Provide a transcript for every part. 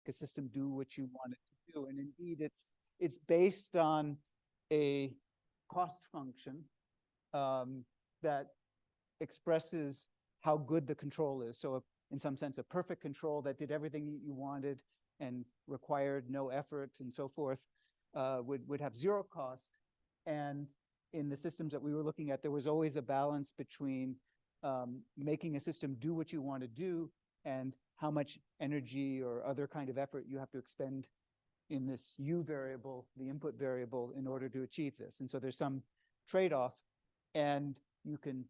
a system do what you want it to do. And indeed, it's based on a cost function that expresses how good the control is. So in some sense, a perfect control that did everything you wanted and required no effort and so forth would have zero cost. And in the systems that we were looking at, there was always a balance between making a system do what you want to do and how much energy or other kind of effort you have to expend in this U variable, the input variable, in order to achieve this. And so there's some trade-off, and you can,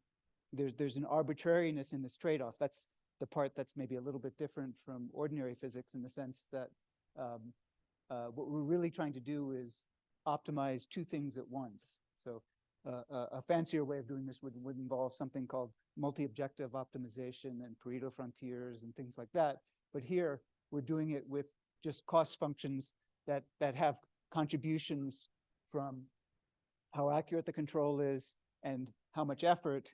there's an arbitrariness in this trade-off. That's the part that's maybe a little bit different from ordinary physics, in the sense that what we're really trying to do is optimize two things at once. So a fancier way of doing this would involve something called multi-objective optimization and Pareto frontiers and things like that. But here we're doing it with just cost functions that have contributions from how accurate the control is and how much effort,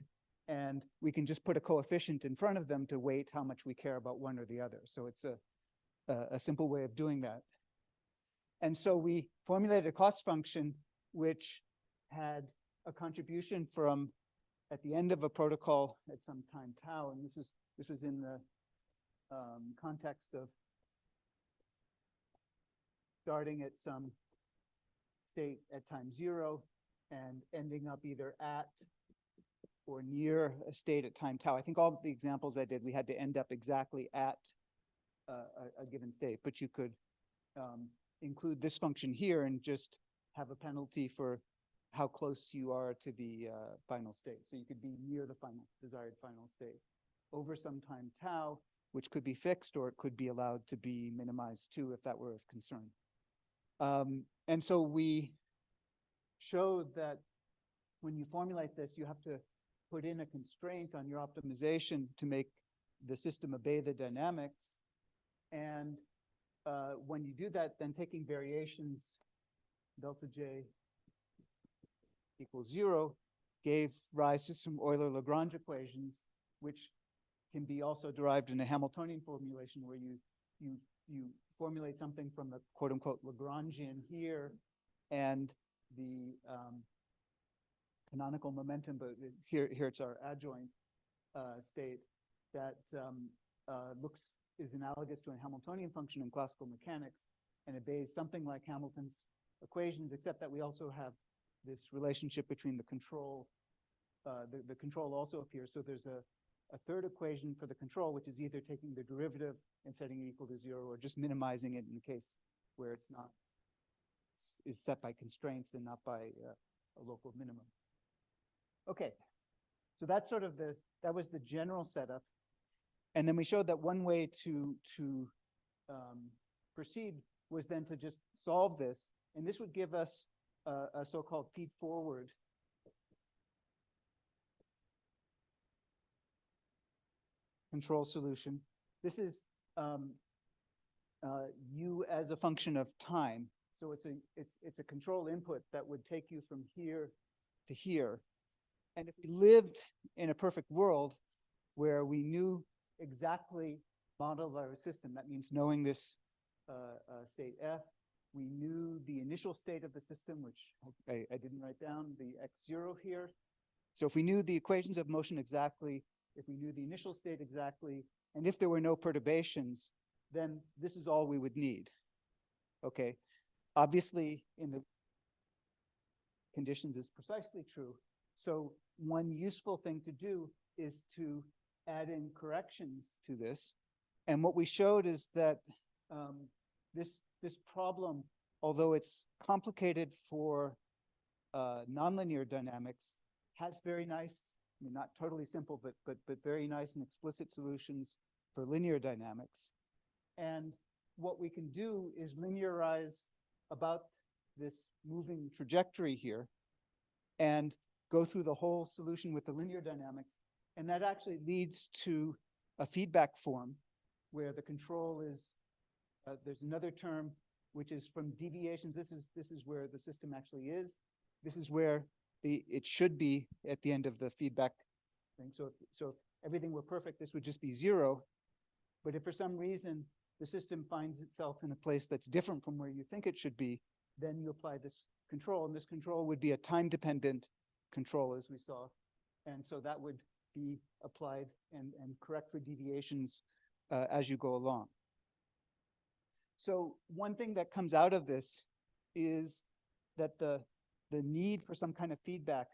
and we can just put a coefficient in front of them to weight how much we care about one or the other. So it's a simple way of doing that. And so we formulated a cost function which had a contribution from, at the end of a protocol at some time tau, and this was in the context of starting at some state at time 0 and ending up either at or near a state at time tau. I think all the examples I did, we had to end up exactly at a given state, but you could include this function here and just have a penalty for how close you are to the final state. So you could be near the desired final state over some time tau, which could be fixed, or it could be allowed to be minimized too, if that were of concern. And so we showed that when you formulate this, you have to put in a constraint on your optimization to make the system obey the dynamics. And when you do that, then taking variations delta J equals 0 gave rise to some Euler-Lagrange equations, which can be also derived in a Hamiltonian formulation, where you formulate something from the quote-unquote Lagrangian here and the canonical momentum, but here it's our adjoint state that is analogous to a Hamiltonian function in classical mechanics, and obeys something like Hamilton's equations, except that we also have this relationship between the control. The control also appears. So there's a third equation for the control, which is either taking the derivative and setting it equal to 0, or just minimizing it in the case where it's not, is set by constraints and not by a local minimum. Okay, so that's sort of that was the general setup. And then we showed that one way to proceed was then to just solve this. And this would give us a so-called feed-forward control solution. This is U as a function of time. So it's a control input that would take you from here to here. And if we lived in a perfect world where we knew exactly modeled our system, that means knowing this state F, we knew the initial state of the system, which I didn't write down, the x0 here. So if we knew the equations of motion exactly, if we knew the initial state exactly, and if there were no perturbations, then this is all we would need. Okay, obviously in the conditions is precisely true. So one useful thing to do is to add in corrections to this. And what we showed is that this problem, although it's complicated for nonlinear dynamics, has very nice, I mean, not totally simple, but very nice and explicit solutions for linear dynamics. And what we can do is linearize about this moving trajectory here and go through the whole solution with the linear dynamics. And that actually leads to a feedback form where the control is, there's another term which is from deviations. This is where the system actually is. This is where it should be at the end of the feedback thing. So if everything were perfect, this would just be 0. But if for some reason the system finds itself in a place that's different from where you think it should be, then you apply this control, and this control would be a time-dependent control, as we saw. And so that would be applied and correct for deviations as you go along. So one thing that comes out of this is that the need for some kind of feedback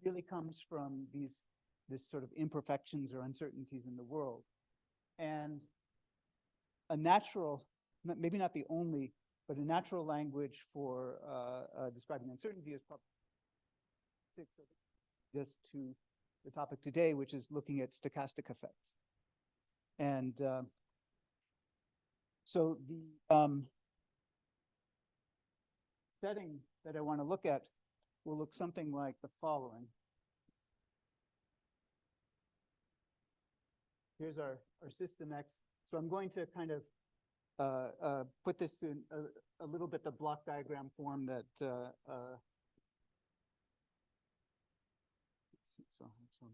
really comes from this sort of imperfections or uncertainties in the world. And a natural, maybe not the only, but a natural language for describing uncertainty is probably just to the topic today, which is looking at stochastic effects. And so the setting that I want to look at will look something like the following. Here's our system X. So I'm going to kind of put this in a little bit the block diagram form that let's see, so I have some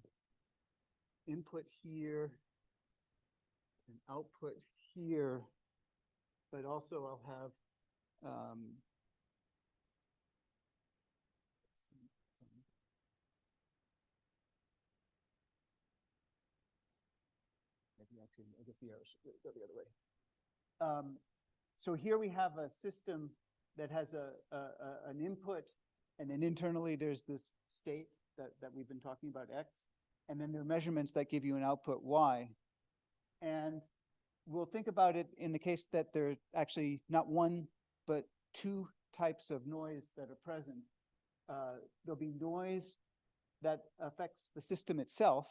input here and output here, but also I'll have actually, I guess the arrow should go the other way. So here we have a system that has an input, and then internally there's this state that we've been talking about, X, and then there are measurements that give you an output, Y. And we'll think about it in the case that there are actually not one, but two types of noise that are present. There'll be noise that affects the system itself.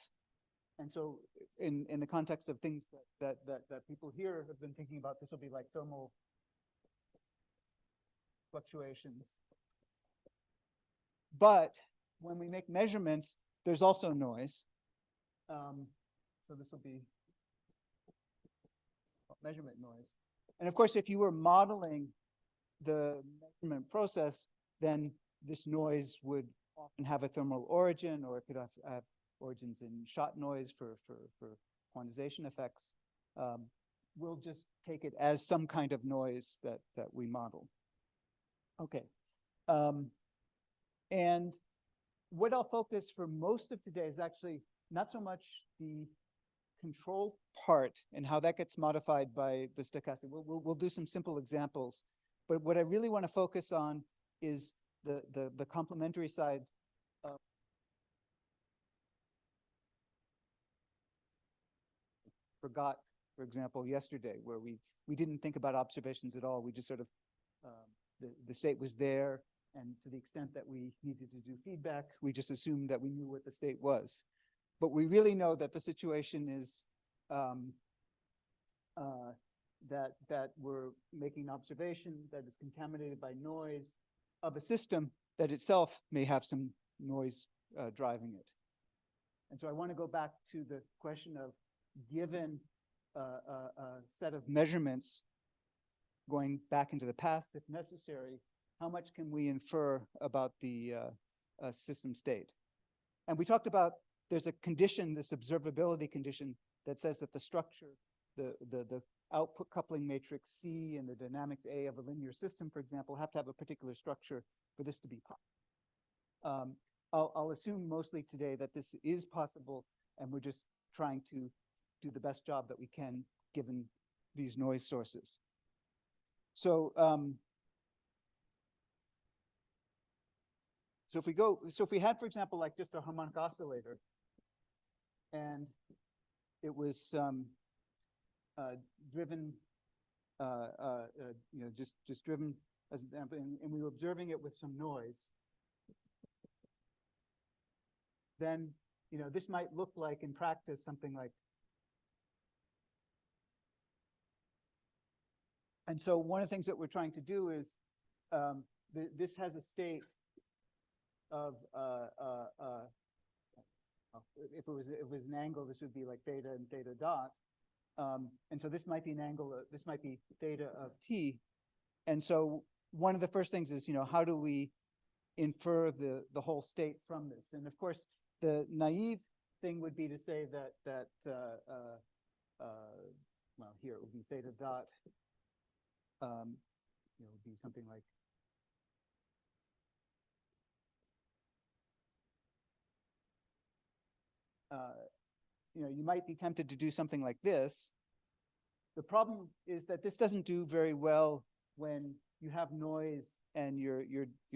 And so in the context of things that people here have been thinking about, this will be like thermal fluctuations. But when we make measurements, there's also noise. So this will be measurement noise. And of course, if you were modeling the measurement process, then this noise would often have a thermal origin, or it could have origins in shot noise for quantization effects. We'll just take it as some kind of noise that we model. Okay. And what I'll focus for most of today is actually not so much the control part and how that gets modified by the stochastic. We'll do some simple examples, but what I really want to focus on is the complementary side. Forgot, for example, yesterday, where we didn't think about observations at all. We just sort of, the state was there, and to the extent that we needed to do feedback, we just assumed that we knew what the state was. But we really know that the situation is that we're making an observation that is contaminated by noise of a system that itself may have some noise driving it. And so I want to go back to the question of, given a set of measurements going back into the past, if necessary, how much can we infer about the system state? And we talked about, there's a condition, this observability condition, that says that the structure, the output coupling matrix C and the dynamics A of a linear system, for example, have to have a particular structure for this to be possible. I'll assume mostly today that this is possible, and we're just trying to do the best job that we can given these noise sources. So if we had, for example, like just a harmonic oscillator, and it was driven, just driven as an example, and we were observing it with some noise, then this might look like in practice something like. And so one of the things that we're trying to do is, this has a state of, if it was an angle, this would be like theta and theta dot. And so this might be an angle, this might be theta of t. And so one of the first things is, how do we infer the whole state from this? And of course, the naive thing would be to say that well, here it would be theta dot, it would be something like you might be tempted to do something like this. The problem is that this doesn't do very well when you have noise and you're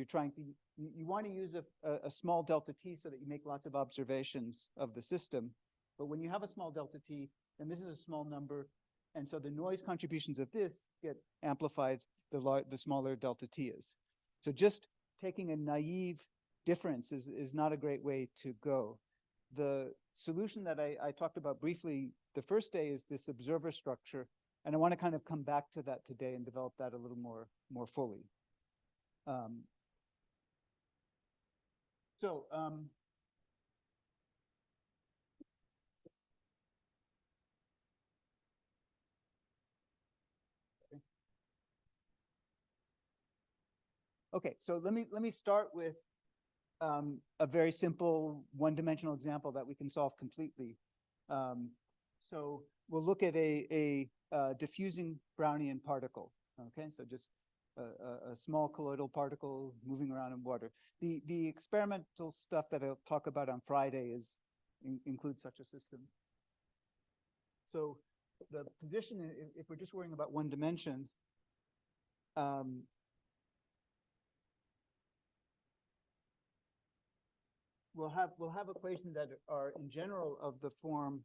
trying to, you want to use a small delta t so that you make lots of observations of the system. But when you have a small delta t, and this is a small number, and so the noise contributions of this get amplified the smaller delta t is. So just taking a naive difference is not a great way to go. The solution that I talked about briefly the first day is this observer structure, and I want to kind of come back to that today and develop that a little more fully. Okay, so let me start with a very simple one-dimensional example that we can solve completely. So we'll look at a diffusing Brownian particle. Okay, so just a small colloidal particle moving around in water. The experimental stuff that I'll talk about on Friday includes such a system. So the position, if we're just worrying about one dimension, we'll have equations that are in general of the form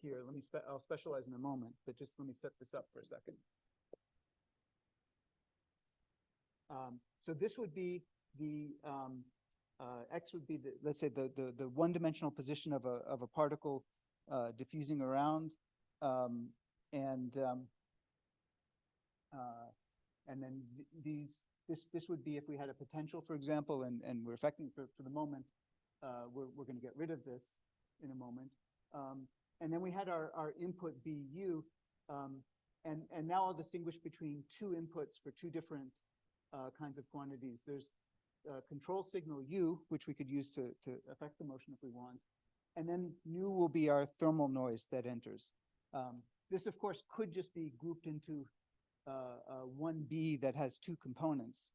here. I'll specialize in a moment, but just let me set this up for a second. So this would be the x would be the, let's say the one-dimensional position of a particle diffusing around, and then this would be if we had a potential, for example, and we're affecting for the moment. We're going to get rid of this in a moment. And then we had our input BU, and now I'll distinguish between two inputs for two different kinds of quantities. There's control signal U, which we could use to affect the motion if we want. And then nu will be our thermal noise that enters. This, of course, could just be grouped into 1B that has two components,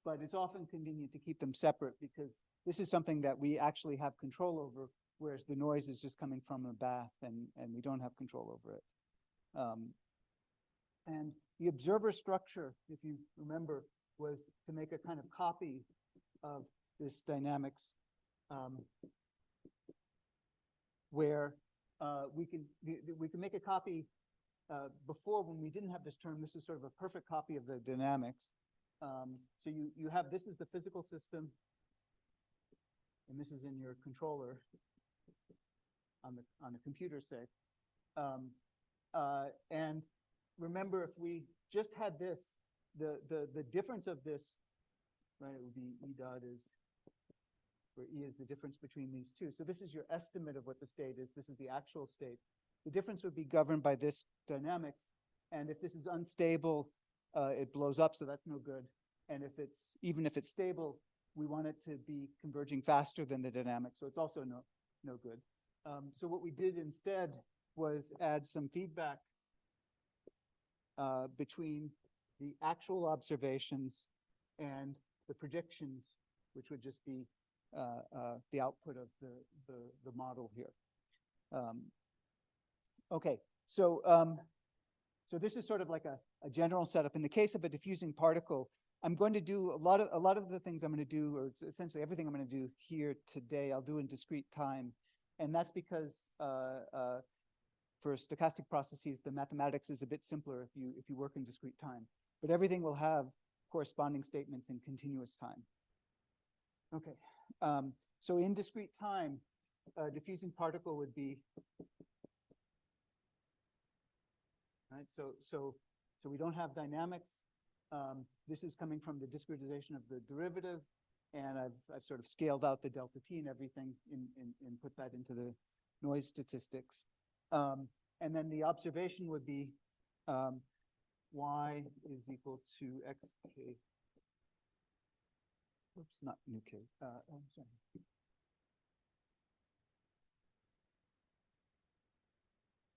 but it's often convenient to keep them separate because this is something that we actually have control over, whereas the noise is just coming from a bath and we don't have control over it. And the observer structure, if you remember, was to make a kind of copy of this dynamics where we can make a copy before, when we didn't have this term. This is sort of a perfect copy of the dynamics. So you have, this is the physical system, and this is in your controller on the computer, say. And remember, if we just had this, the difference of this, right, it would be E dot is, where E is the difference between these two. So this is your estimate of what the state is. This is the actual state. The difference would be governed by this dynamics. And if this is unstable, it blows up, so that's no good. And even if it's stable, we want it to be converging faster than the dynamics, so it's also no good. So what we did instead was add some feedback between the actual observations and the predictions, which would just be the output of the model here. Okay, so this is sort of like a general setup. In the case of a diffusing particle, I'm going to do a lot of the things I'm going to do, or essentially everything I'm going to do here today, I'll do in discrete time. And that's because for stochastic processes, the mathematics is a bit simpler if you work in discrete time. But everything will have corresponding statements in continuous time. Okay, so in discrete time, a diffusing particle would be, right? So we don't have dynamics. This is coming from the discretization of the derivative, and I've sort of scaled out the delta t and everything and put that into the noise statistics. And then the observation would be y is equal to xk. Oops, not nu k. I'm sorry.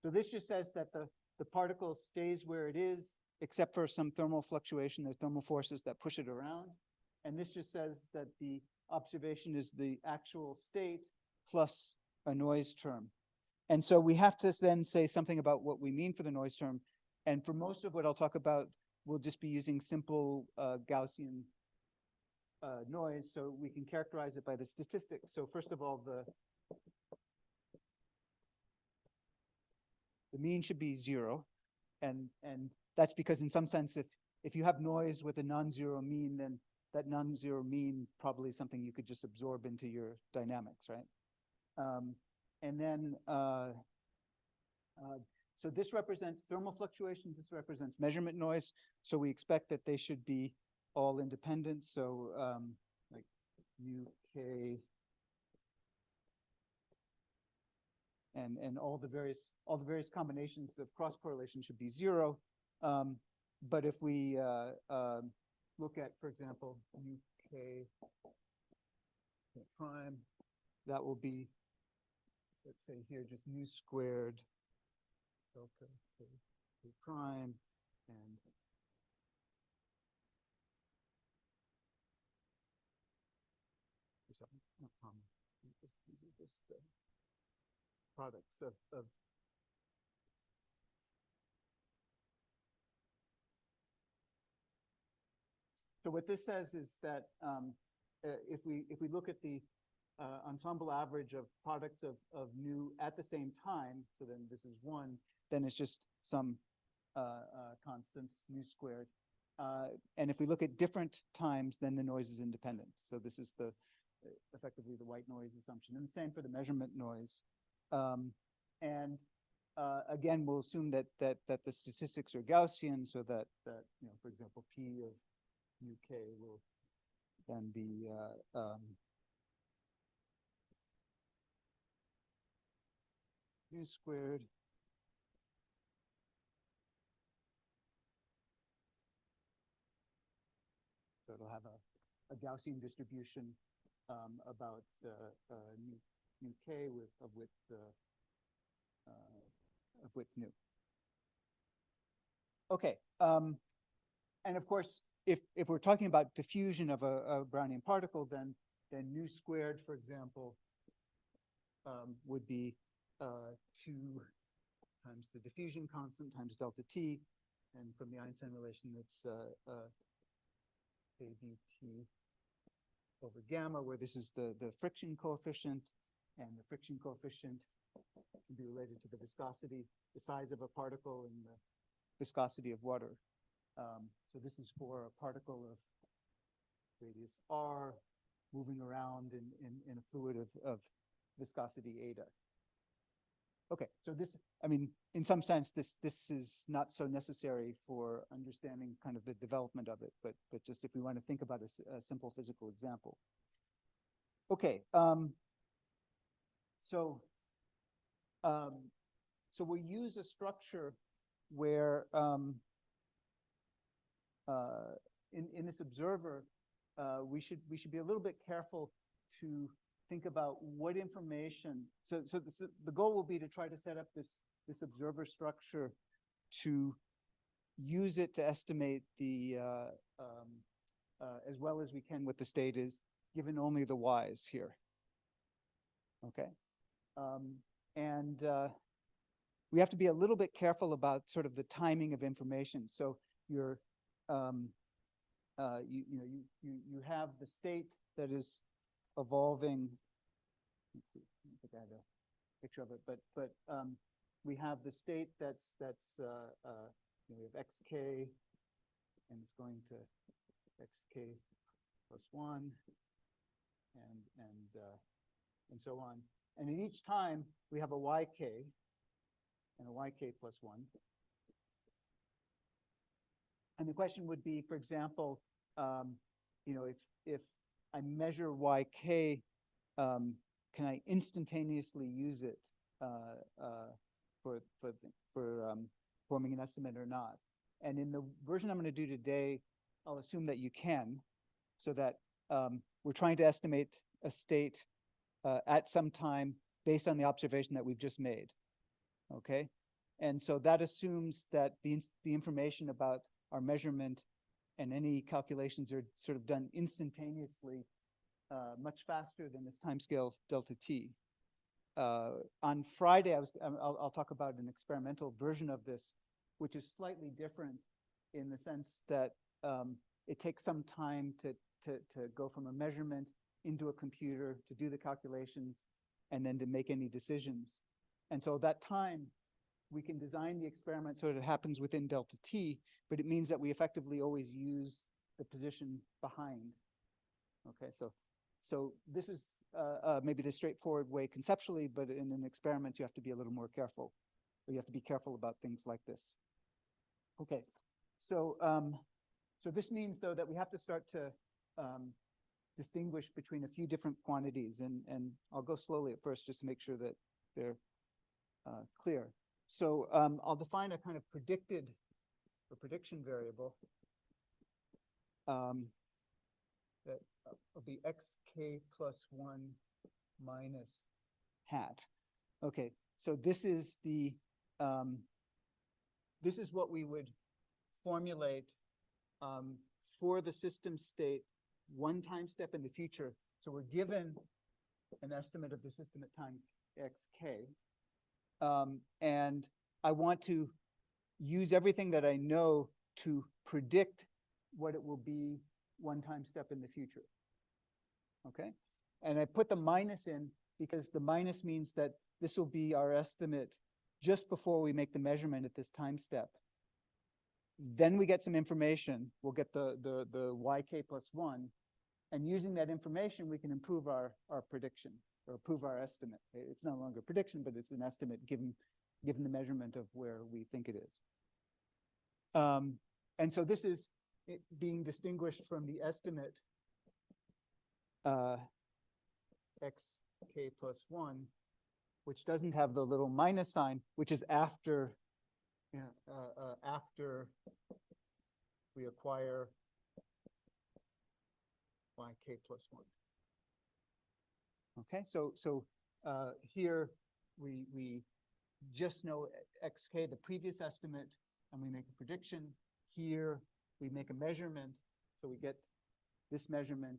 So this just says that the particle stays where it is, except for some thermal fluctuation. There's thermal forces that push it around. And this just says that the observation is the actual state plus a noise term. And so we have to then say something about what we mean for the noise term. And for most of what I'll talk about, we'll just be using simple Gaussian noise, so we can characterize it by the statistics. So first of all, the mean should be 0. And that's because in some sense, if you have noise with a non-zero mean, then that non-zero mean probably is something you could just absorb into your dynamics, right? And then, so this represents thermal fluctuations, this represents measurement noise. So we expect that they should be all independent. So like UK and all the various combinations of cross correlation should be 0. But if we look at, for example, UK prime, that will be, let's say here, just mu squared delta K prime and just products of so what this says is that if we look at the ensemble average of products of nu at the same time, so then this is 1, then it's just some constant mu squared. And if we look at different times, then the noise is independent. So this is the effectively the white noise assumption, and the same for the measurement noise. And again, we'll assume that the statistics are Gaussian, so that for example, P of UK will then be mu squared so it'll have a Gaussian distribution about nu k of width nu. Okay, and of course, if we're talking about diffusion of a Brownian particle, then nu squared, for example, would be 2 times the diffusion constant times delta t, and from the Einstein relation, that's kBt over gamma, where this is the friction coefficient, and the friction coefficient can be related to the viscosity, the size of a particle, and the viscosity of water. So this is for a particle of radius r moving around in a fluid of viscosity eta. Okay, so this, I mean, in some sense, this is not so necessary for understanding kind of the development of it, but just if we want to think about a simple physical example. Okay, so we'll use a structure where in this observer, we should be a little bit careful to think about what information. So the goal will be to try to set up this observer structure to use it to estimate the as well as we can what the state is, given only the y's here. Okay, and we have to be a little bit careful about sort of the timing of information. So you're you have the state that is evolving. Let's see, I don't think I have a picture of it, but we have the state that's we have xk, and it's going to xk plus 1, and so on. And in each time we have a yk and a yk plus 1. And the question would be, for example, if I measure yk, can I instantaneously use it for forming an estimate or not? And in the version I'm going to do today, I'll assume that you can, so that we're trying to estimate a state at some time based on the observation that we've just made. Okay, And so that assumes that the information about our measurement and any calculations are sort of done instantaneously, much faster than this timescale delta t. On Friday, I'll talk about an experimental version of this, which is slightly different in the sense that it takes some time to go from a measurement into a computer to do the calculations and then to make any decisions. And so that time, we can design the experiment so that it happens within delta t, but it means that we effectively always use the position behind. Okay, so this is maybe the straightforward way conceptually, but in an experiment, you have to be a little more careful. Or you have to be careful about things like this. Okay, so so this means, though, that we have to start to distinguish between a few different quantities, and I'll go slowly at first just to make sure that they're clear. So I'll define a kind of prediction variable that will be xk plus 1 minus hat. Okay, so this is the this is what we would formulate for the system state one time step in the future. So we're given an estimate of the system at time xk. And I want to use everything that I know to predict what it will be one time step in the future. Okay? And I put the minus in because the minus means that this will be our estimate just before we make the measurement at this time step. Then we get some information. We'll get the yk plus 1. And using that information, we can improve our prediction or improve our estimate. It's no longer a prediction, but it's an estimate given the measurement of where we think it is. And so this is it being distinguished from the estimate xk plus 1, which doesn't have the little minus sign, which is after after we acquire yk plus 1. Okay, so here we just know xk, the previous estimate, and we make a prediction. Here we make a measurement, so we get this measurement,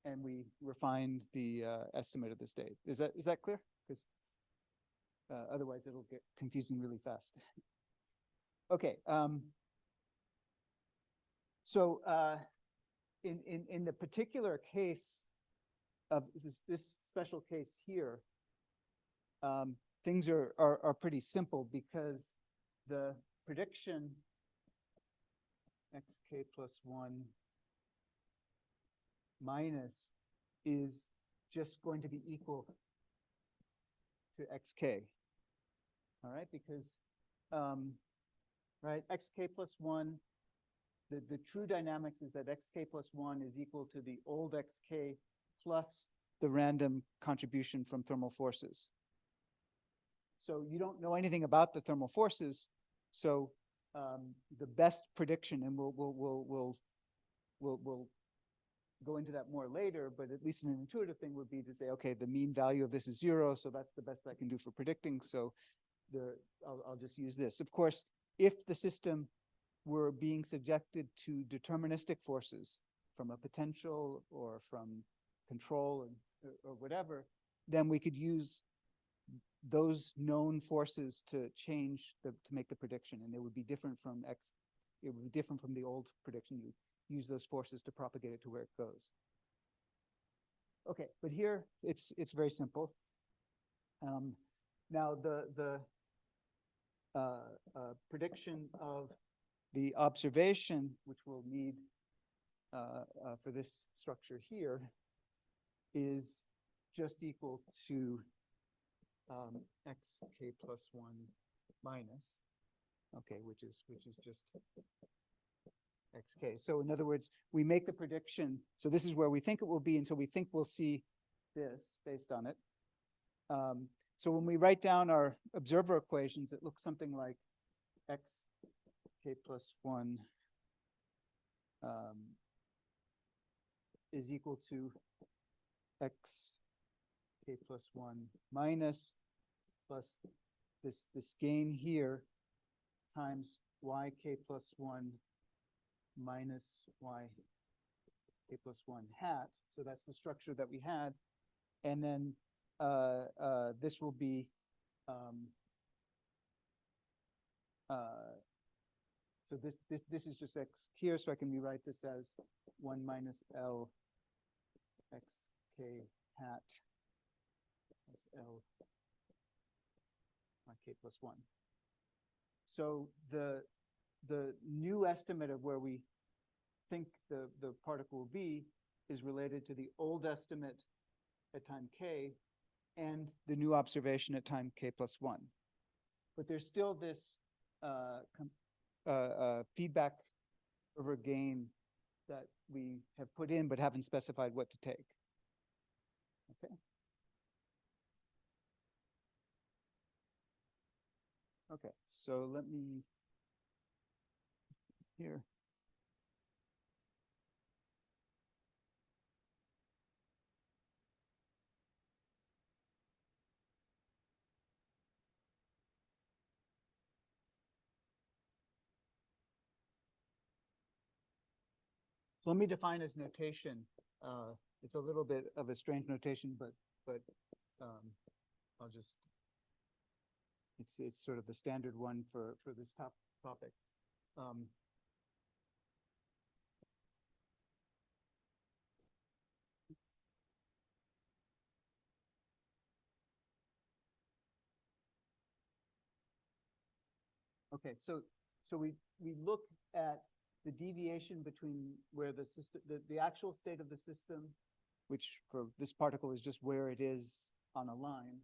and we refine the estimate of the state. Is that clear? Because otherwise it'll get confusing really fast. Okay. So in the particular case of this special case here, things are pretty simple because the prediction xk plus 1 minus is just going to be equal to xk. All right, because right, xk plus 1, the true dynamics is that xk plus 1 is equal to the old xk plus the random contribution from thermal forces. So you don't know anything about the thermal forces, so the best prediction, and we'll go into that more later, but at least an intuitive thing would be to say, okay, the mean value of this is 0, so that's the best I can do for predicting. So I'll just use this. Of course, if the system were being subjected to deterministic forces from a potential or from control or whatever, then we could use those known forces to change to make the prediction, and it would be different from it would be different from the old prediction. You use those forces to propagate it to where it goes. Okay, but here it's very simple. Now the prediction of the observation, which we'll need for this structure here, is just equal to xk plus 1 minus, okay, which is just xk. So in other words, we make the prediction. So this is where we think it will be, and so we think we'll see this based on it. So when we write down our observer equations, it looks something like xk plus 1 is equal to xk plus 1 minus plus this gain here, times yk plus 1 minus yk plus 1 hat. So that's the structure that we had. And then this will be so this is just x here, so I can rewrite this as 1 minus L xk hat as L yk plus 1. So the new estimate of where we think the particle will be is related to the old estimate at time k and the new observation at time k plus 1. But there's still this feedback over gain that we have put in but haven't specified what to take. Okay. Okay, so let me here. So let me define as notation. It's a little bit of a strange notation, but I'll just, it's sort of the standard one for this topic. Okay, so we look at the deviation between where the system, the actual state of the system, which for this particle is just where it is on a line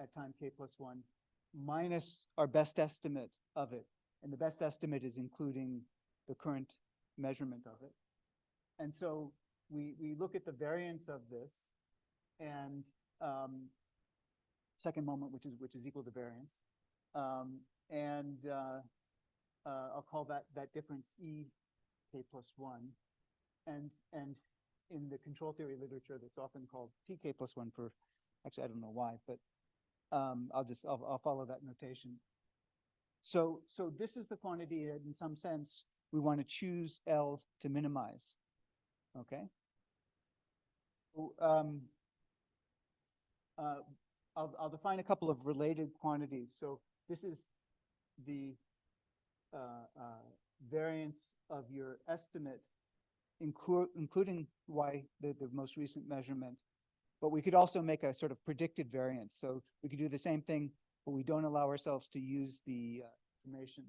at time k plus 1, minus our best estimate of it. And the best estimate is including the current measurement of it. And so we look at the variance of this, and second moment, which is equal to variance. I'll call that difference E k plus 1. And in the control theory literature, that's often called PK plus 1 for, actually, I don't know why, but I'll follow that notation. So this is the quantity that in some sense we want to choose L to minimize. Okay. So, I'll define a couple of related quantities. So this is the variance of your estimate, including the most recent measurement. But we could also make a sort of predicted variance. So we could do the same thing, but we don't allow ourselves to use the information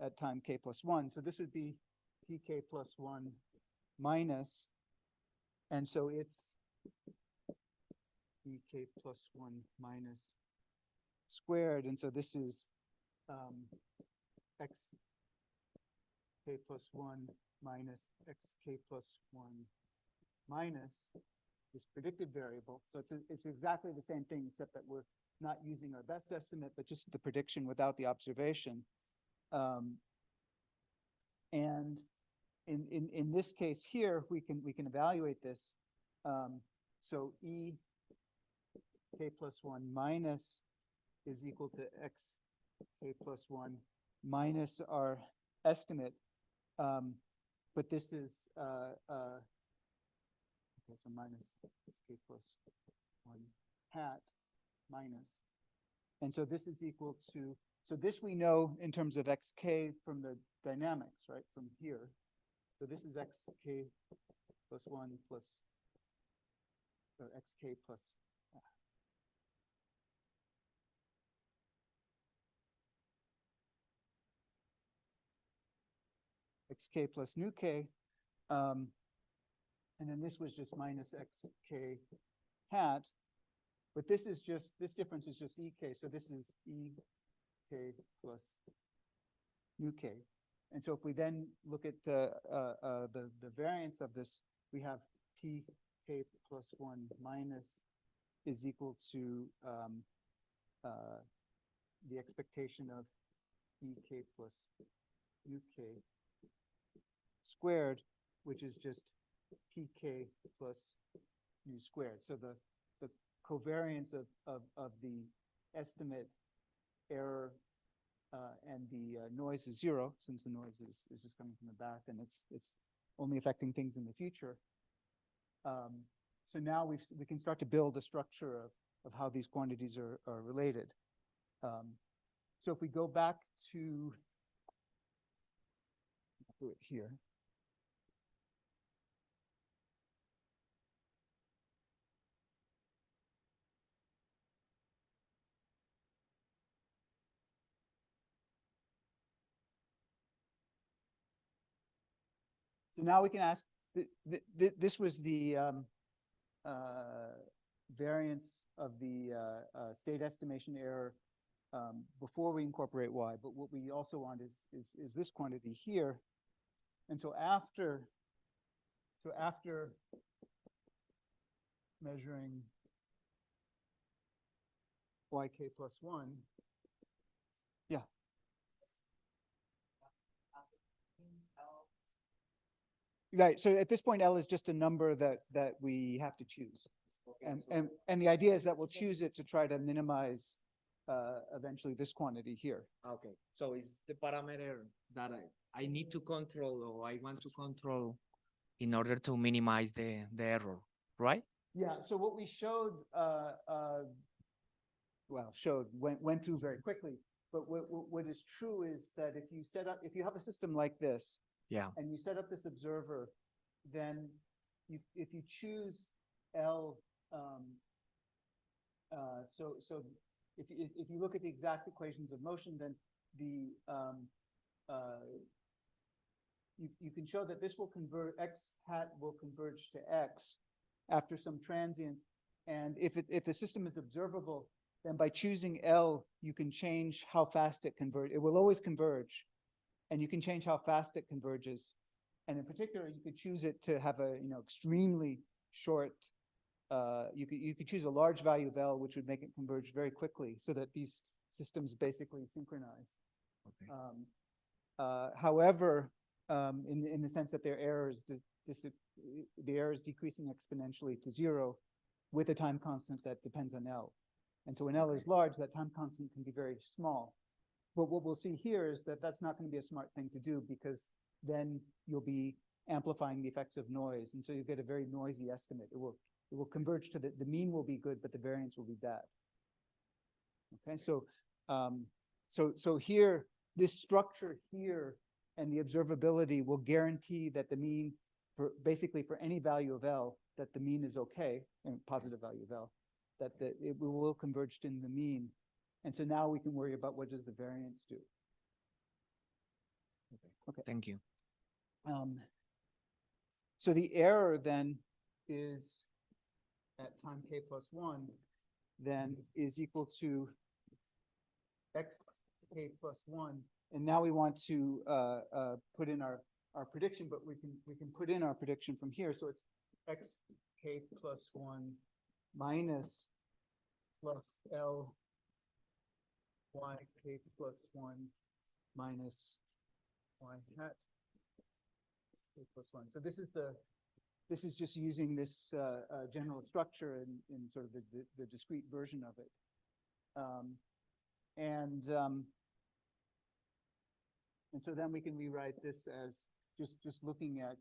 at time k plus 1. So this would be pk plus 1 minus, and so it's pk plus 1 minus squared. And so this is xk plus 1 minus xk plus 1 minus this predicted variable. So it's exactly the same thing, except that we're not using our best estimate, but just the prediction without the observation. And in this case here, we can evaluate this. So E k plus 1 minus is equal to x k plus 1 minus our estimate. But this is okay, so minus xk plus 1 hat minus. And so this is equal to, so this we know in terms of xk from the dynamics, right, from here. So this is xk plus 1 plus, or xk plus, xk plus nu k. And then this was just minus xk hat. But this is just, this difference is just ek. So this is ek plus nu k. And so if we then look at the variance of this, we have pk plus 1 minus is equal to the expectation of ek plus uk squared, which is just pk plus u squared. So the covariance of the estimate error and the noise is zero, since the noise is just coming from the back, and it's only affecting things in the future. So now we can start to build a structure of how these quantities are related. So if we go back to, I'll do it here. So now we can ask, this was the variance of the state estimation error before we incorporate y, but what we also want is this quantity here. And so after measuring yk plus 1, yeah. Right, so at this point, L is just a number that we have to choose. Okay, and the idea is that we'll choose it to try to minimize eventually this quantity here. Okay, so it's the parameter that I need to control, or I want to control in order to minimize the error, right? Yeah, so what we showed, went through very quickly, but what is true is that if you have a system like this, yeah, and you set up this observer, then if you choose L, so if you look at the exact equations of motion, then you can show that this will convert, x hat will converge to x after some transient, and if the system is observable, then by choosing L, you can change how fast it converges. It will always converge, and you can change how fast it converges. And in particular, you could choose it to have a extremely short. You could choose a large value of L, which would make it converge very quickly, so that these systems basically synchronize. Okay. However, in the sense that their error is the error is decreasing exponentially to 0 with a time constant that depends on L. And so when L is large, that time constant can be very small. But what we'll see here is that that's not going to be a smart thing to do, because then you'll be amplifying the effects of noise. And so you get a very noisy estimate. It will converge to the mean will be good, but the variance will be bad. Okay, so here, this structure here and the observability will guarantee that the mean basically for any value of L, that the mean is okay, and positive value of L, that it will converge in the mean. And so now we can worry about what does the variance do. Okay. Thank you. So the error then is at time k plus 1, then is equal to x k plus 1. And now we want to put in our prediction, but we can put in our prediction from here. So it's x k plus 1 minus plus L y k plus 1 minus y hat k plus 1. So this is just using this general structure in sort of the discrete version of it. And so then we can rewrite this as just looking at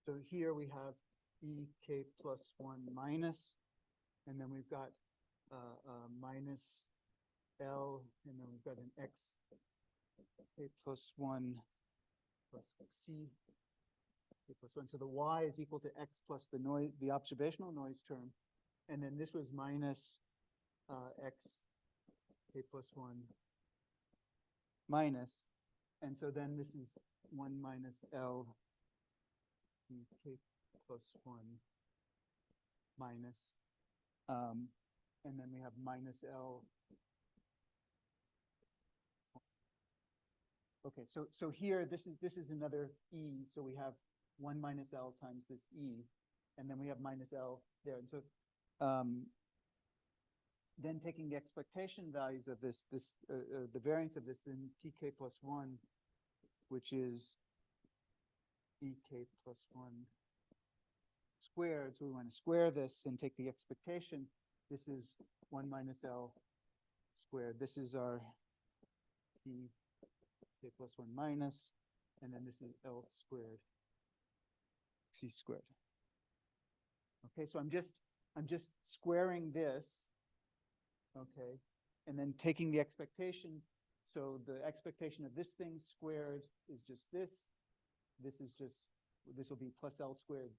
so here we have ek plus 1 minus, and then we've got minus L, and then we've got an x k plus 1 plus c k plus 1. So the y is equal to x plus the observational noise term, and then this was minus x k plus 1 minus, and so then this is 1 minus L k plus 1 minus, and then we have minus L. Okay, so here this is another e, so we have 1 minus L times this e, and then we have minus L there, and so then taking the expectation values of the variance of this, then pk plus 1, which is ek plus 1 squared. So we want to square this and take the expectation. This is 1 minus L squared. This is our P k plus 1 minus, and then this is L squared C squared. Okay, so I'm just squaring this, okay, and then taking the expectation. So the expectation of this thing squared is just this. This is just, this will be plus L squared.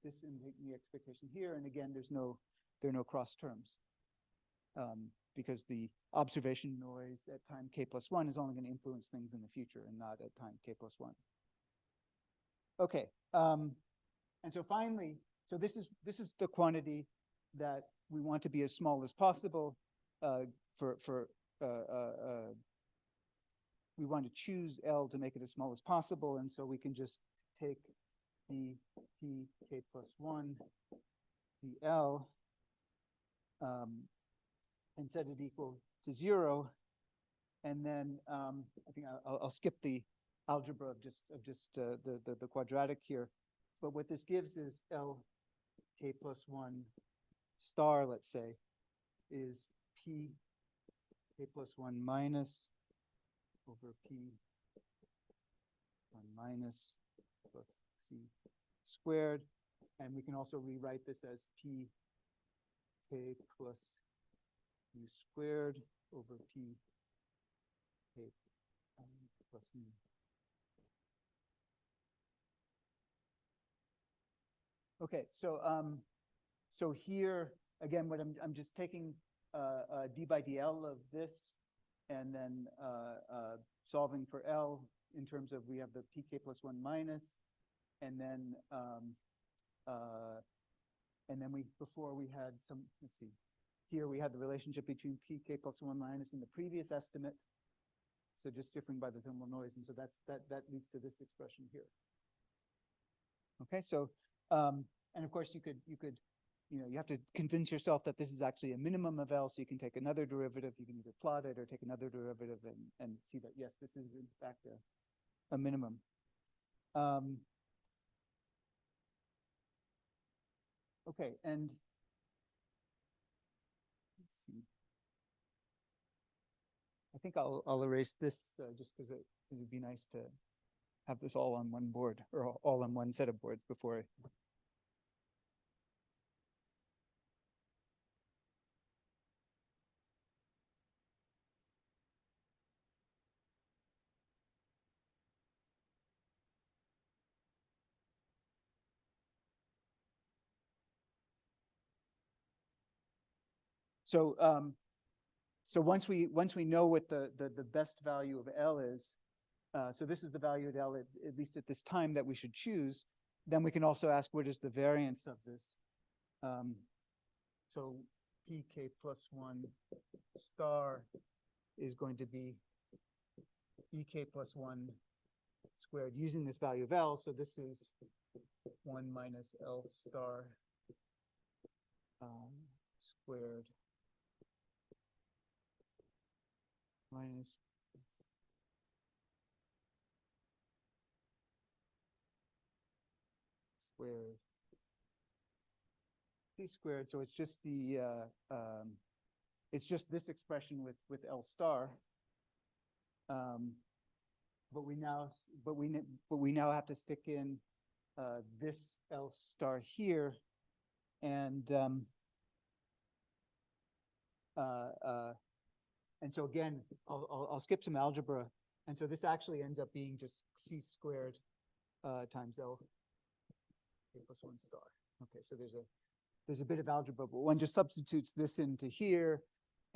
This and taking the expectation here, and again, there are no cross terms, because the observation noise at time k plus 1 is only going to influence things in the future and not at time k plus 1. Okay, and so finally, so this is the quantity that we want to be as small as possible. We want to choose L to make it as small as possible, and so we can just take the P k plus 1, the L, and set it equal to 0, and then I think I'll skip the algebra of just the quadratic here. But what this gives is L k plus 1 star, let's say, is P k plus 1 minus over P 1 minus plus C squared. And we can also rewrite this as P k plus U squared over P k plus mu. Okay, so here again, what I'm just taking d by dl of this, and then solving for L in terms of we have the pk plus 1 minus, and then before we had some, let's see, here we had the relationship between pk plus 1 minus and the previous estimate, so just differing by the thermal noise, and so that leads to this expression here. Okay, so and of course you could you have to convince yourself that this is actually a minimum of L, so you can take another derivative. You can either plot it or take another derivative and see that, yes, this is in fact a minimum. Okay, and let's see. I think I'll erase this just because it would be nice to have this all on one board, or all on one set of boards before I... So once we know what the best value of L is, so this is the value of L at least at this time that we should choose, then we can also ask what is the variance of this. So pk plus 1 star is going to be ek plus 1 squared using this value of L. So this is 1 minus L star squared minus squared C squared. So it's just the it's just this expression with L star. But we now have to stick in this L star here, and so again, I'll skip some algebra, and so this actually ends up being just C squared times L k plus 1 star. Okay, so there's a bit of algebra, but one just substitutes this into here,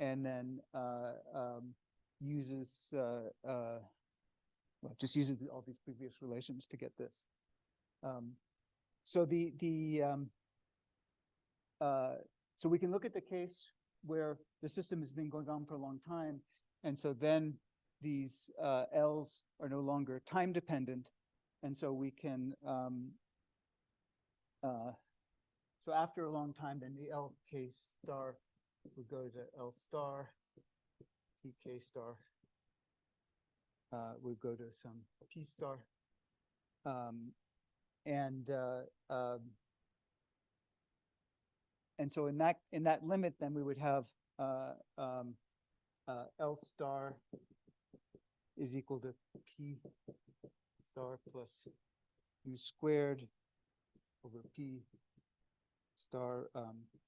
and then uses just uses all these previous relations to get this. So so we can look at the case where the system has been going on for a long time, and so then these L's are no longer time dependent, and so we can so after a long time, then the Lk star would go to L star, Pk star would go to some P star, and And so in that limit, then we would have L star is equal to P star plus mu squared over P star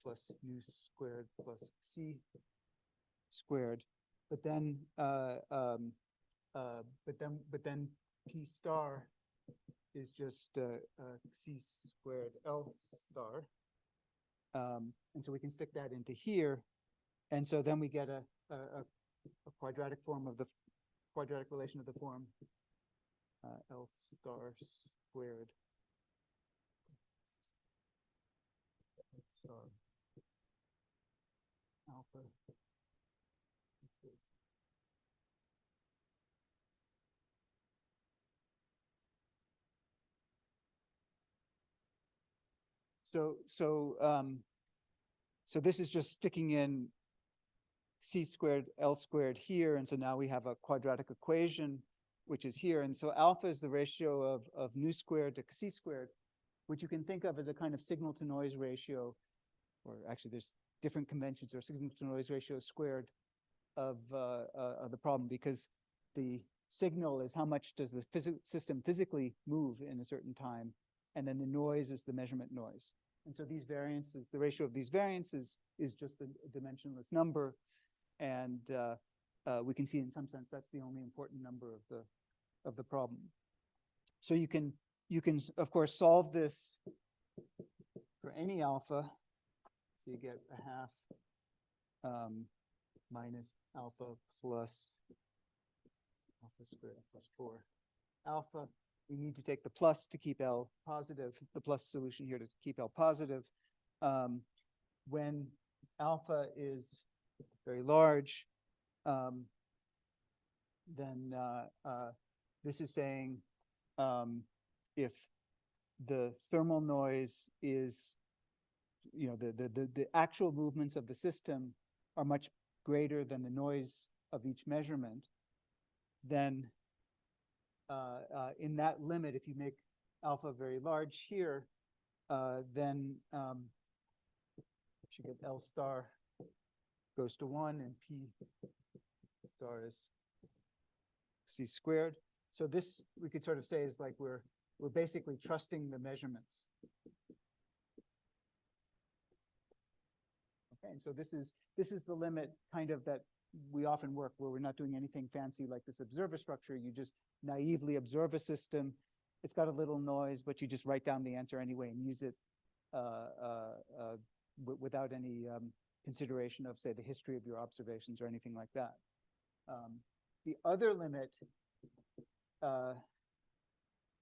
plus mu squared plus C squared. But then P star is just C squared L star. And so we can stick that into here. And so then we get a quadratic form of the quadratic relation of the form L star squared star alpha. So this is just sticking in C squared L squared here, and so now we have a quadratic equation which is here, and so alpha is the ratio of nu squared to C squared, which you can think of as a kind of signal to noise ratio, or actually there's different conventions, or signal to noise ratio squared of the problem, because the signal is how much does the system physically move in a certain time, and then the noise is the measurement noise. And so these variances, the ratio of these variances is just a dimensionless number, and we can see in some sense that's the only important number of the problem. So you can of course solve this for any alpha. So you get a half minus alpha plus alpha squared plus 4 alpha. We need to take the plus to keep L positive, the plus solution here to keep L positive. When alpha is very large, then this is saying if the thermal noise is, the actual movements of the system are much greater than the noise of each measurement, then in that limit, if you make alpha very large here, then you should get L star goes to 1 and P star is C squared. So this we could sort of say is like we're basically trusting the measurements. Okay, and so this is the limit kind of that we often work, where we're not doing anything fancy like this observer structure. You just naively observe a system. It's got a little noise, but you just write down the answer anyway and use it without any consideration of, say, the history of your observations or anything like that. The other limit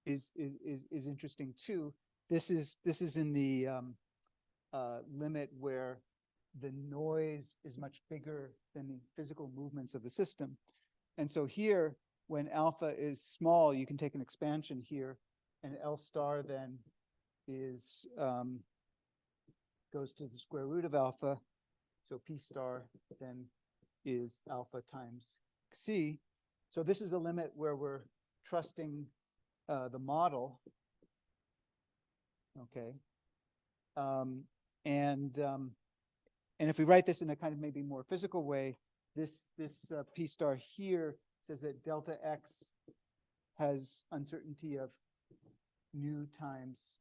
is interesting too. This is in the limit where the noise is much bigger than the physical movements of the system. And so here, when alpha is small, you can take an expansion here, and L star then is goes to the square root of alpha. So P star then is alpha times C. So this is a limit where we're trusting the model. Okay. And if we write this in a kind of maybe more physical way, this P star here says that delta X has uncertainty of nu times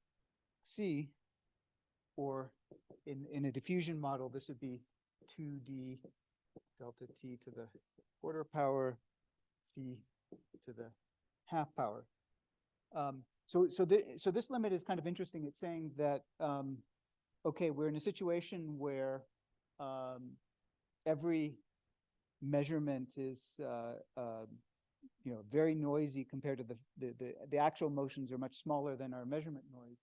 C, or in a diffusion model, this would be 2D delta T to the quarter power C to the half power. So this limit is kind of interesting. It's saying that, okay, we're in a situation where every measurement is very noisy compared to the actual motions are much smaller than our measurement noise.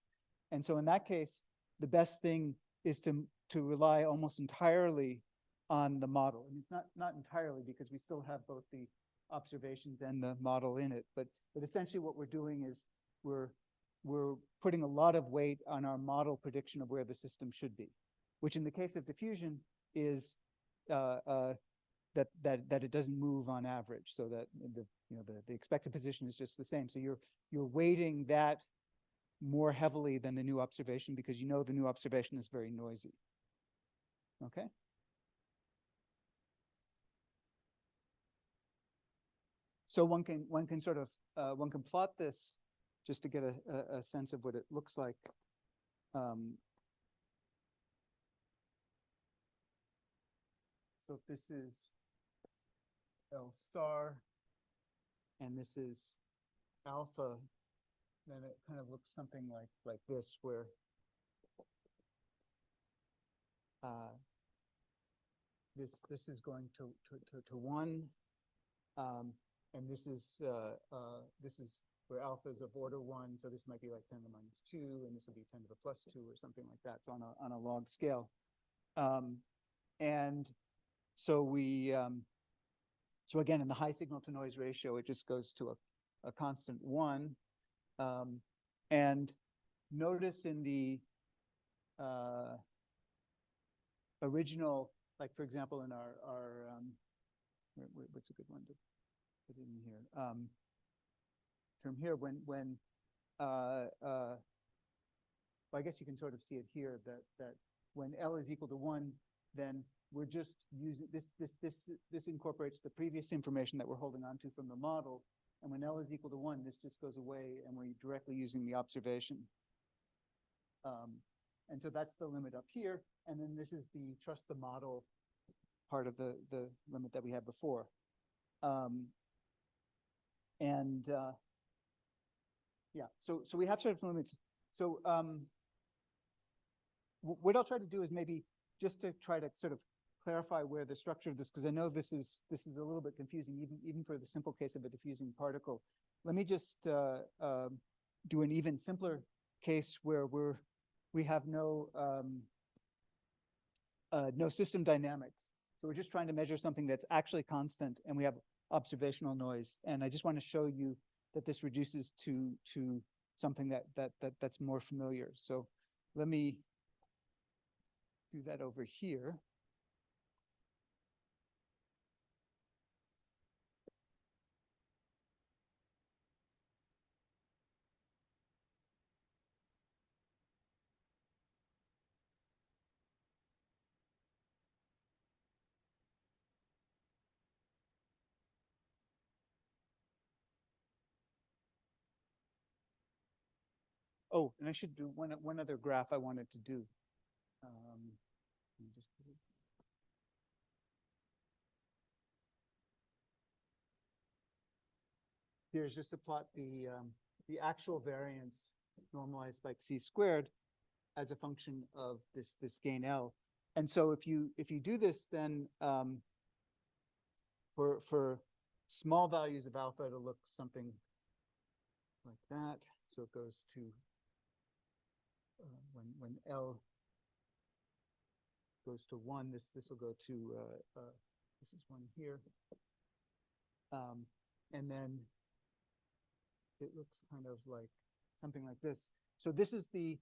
And so in that case, the best thing is to rely almost entirely on the model. And it's not entirely, because we still have both the observations and the model in it, but essentially what we're doing is we're putting a lot of weight on our model prediction of where the system should be, which in the case of diffusion is that it doesn't move on average, so that the expected position is just the same. So you're weighting that more heavily than the new observation, because the new observation is very noisy. Okay. So one can sort of one can plot this just to get a sense of what it looks like. So if this is L star and this is alpha, then it kind of looks something like this, where this is going to 1, and this is where alpha is of order 1, so this might be like 10 to the minus 2, and this will be 10 to the plus 2 or something like that. It's on a log scale, and so we so again, in the high signal to noise ratio, it just goes to a constant 1, and notice in the original, like for example, in our what's a good one to put in here? Term here, when well, I guess you can sort of see it here, that when L is equal to 1, then we're just using this incorporates the previous information that we're holding on to from the model, and when L is equal to 1, this just goes away, and we're directly using the observation. And so that's the limit up here, and then this is the trust the model part of the limit that we had before. Yeah, so we have sort of limits. So what I'll try to do is maybe just to try to sort of clarify where the structure of this, because I know this is a little bit confusing, even for the simple case of a diffusing particle. Let me just do an even simpler case where we have no system dynamics. So we're just trying to measure something that's actually constant, and we have observational noise. And I just want to show you that this reduces to something that's more familiar. So let me do that over here. Oh, and I should do one other graph I wanted to do. Let me just put it. Here's just to plot the actual variance normalized by c squared as a function of this gain L. And so if you do this, then for small values of alpha, it'll look something like that. So it goes to when L goes to 1, this will go to this is 1 here, and then it looks kind of like something like this. So this is the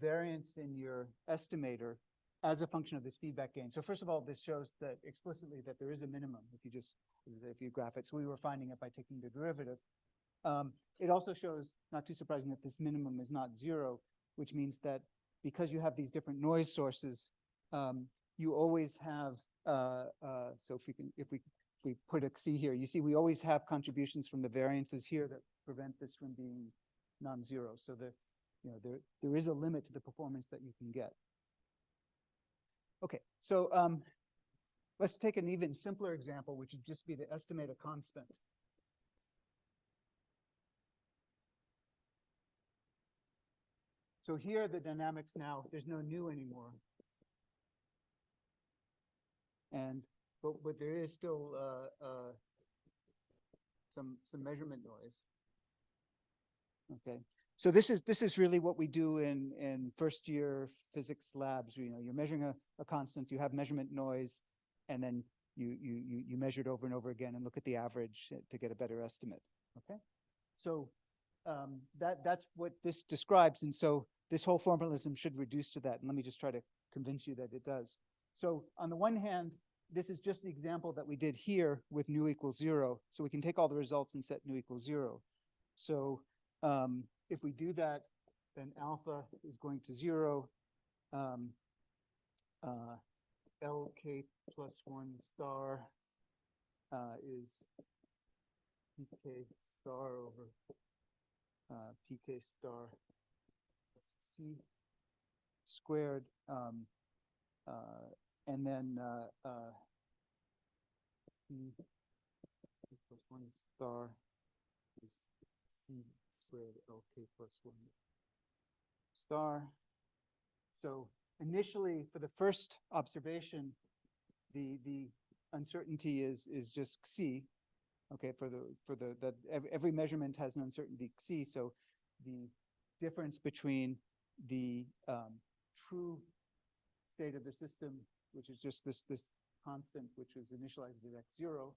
variance in your estimator as a function of this feedback gain. So first of all, this shows that explicitly that there is a minimum if you graph it. So we were finding it by taking the derivative. It also shows, not too surprising, that this minimum is not 0, which means that because you have these different noise sources, you always have, so if we put a C here, you see we always have contributions from the variances here that prevent this from being non-zero. So there is a limit to the performance that you can get. Okay, so let's take an even simpler example, which would just be to estimate a constant. So here the dynamics now, there's no nu anymore. But there is still some measurement noise. Okay, so this is really what we do in first year physics labs. You're measuring a constant, you have measurement noise, and then you measure it over and over again and look at the average to get a better estimate. Okay, so that's what this describes, and so this whole formalism should reduce to that. And let me just try to convince you that it does. So on the one hand, this is just the example that we did here with nu equals 0. So we can take all the results and set nu equals 0. So if we do that, then alpha is going to 0. LK plus 1 star is PK star over PK star C squared. And then P plus 1 star is C squared LK plus 1 star. So initially, for the first observation, the uncertainty is just C. Okay, every measurement has an uncertainty C. So the difference between the true state of the system, which is just this constant, which was initialized at x0,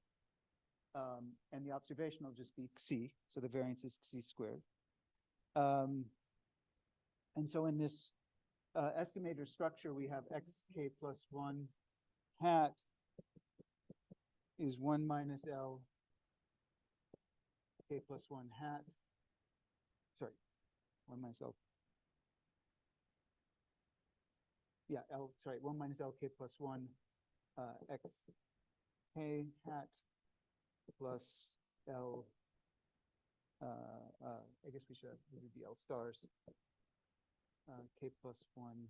and the observation will just be C. So the variance is C squared. And so in this estimator structure, we have xk plus 1 hat is 1 minus L k plus 1 hat. Sorry, 1 minus L. Yeah, 1 minus L k plus 1 x k hat plus L. I guess we should have the L stars. K plus 1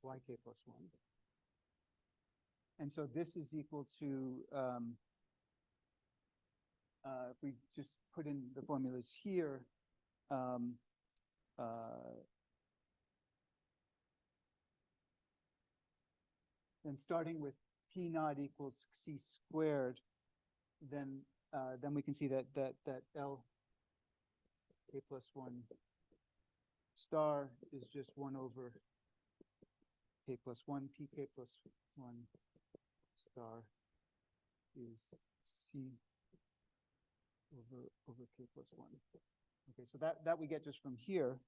yk plus 1. And so this is equal to, if we just put in the formulas here, then starting with P naught equals C squared, then we can see that L K plus 1 star is just 1 over K plus 1, PK plus 1 star is C over K plus 1. Okay, so that we get just from here.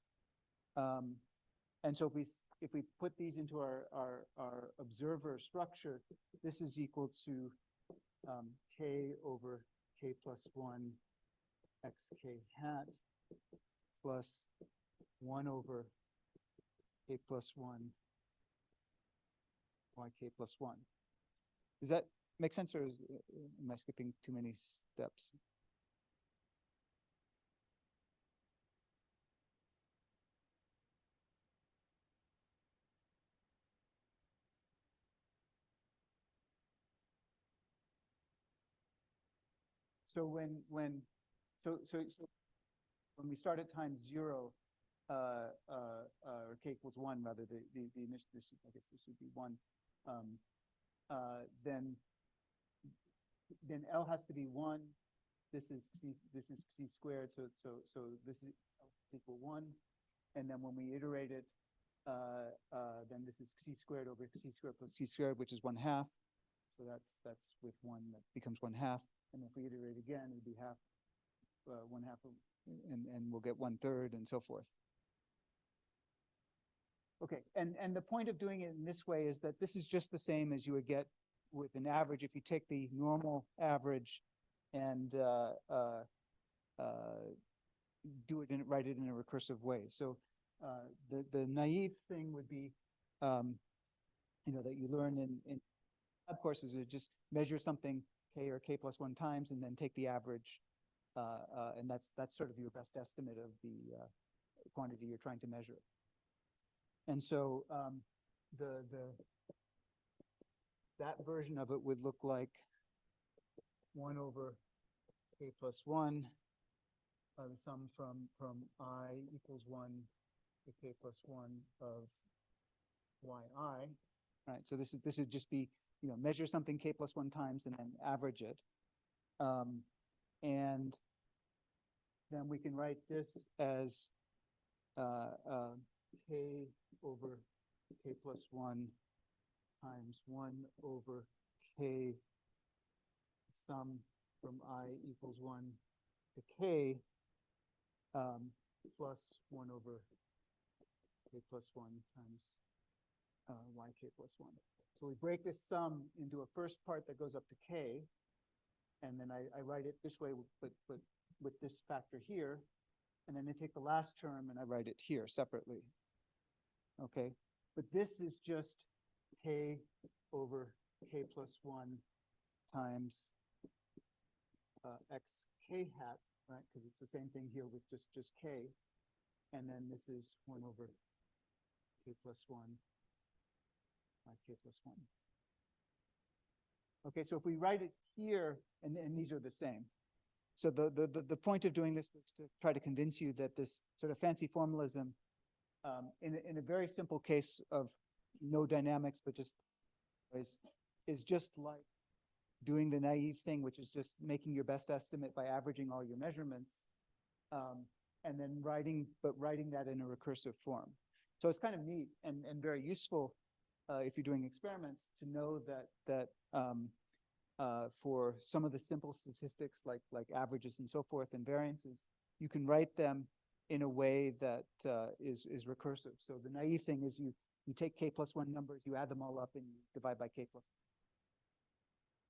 And so if we put these into our observer structure, this is equal to K over K plus 1 xk hat plus 1 over K plus 1 yk plus 1. Does that make sense, or am I skipping too many steps? So when we start at time 0, or k equals 1, rather, the initial, I guess this should be 1, then L has to be 1. This is C squared, so this is equal 1. And then when we iterate it, then this is C squared over C squared plus C squared, which is 1/2. So that's with 1, that becomes 1/2. And if we iterate again, it'd be half, 1/2, and we'll get 1/3 and so forth. Okay, and the point of doing it in this way is that this is just the same as you would get with an average if you take the normal average and write it in a recursive way. So the naive thing would be, that you learn in lab courses, is just measure something K or K plus 1 times and then take the average, and that's sort of your best estimate of the quantity you're trying to measure. And so that version of it would look like 1 over K plus 1, the sum from I equals 1 to K plus 1 of yi. Right, so this would just be, measure something K plus 1 times and then average it. And then we can write this as K over K plus 1 times 1 over K sum from I equals 1 to K, plus 1 over K plus 1 times yk plus 1. So we break this sum into a first part that goes up to K, and then I write it this way, but with this factor here, and then I take the last term and I write it here separately. Okay, but this is just k over k plus 1 times xk hat, right? Because it's the same thing here with just k. And then this is 1 over k plus 1 by k plus 1. Okay, so if we write it here, and these are the same. So the point of doing this was to try to convince you that this sort of fancy formalism, in a very simple case of no dynamics, but just is just like doing the naive thing, which is just making your best estimate by averaging all your measurements, and then writing that in a recursive form. So it's kind of neat and very useful if you're doing experiments to know that for some of the simple statistics like averages and so forth and variances, you can write them in a way that is recursive. So the naive thing is you take k plus 1 numbers, you add them all up, and you divide by k plus 1.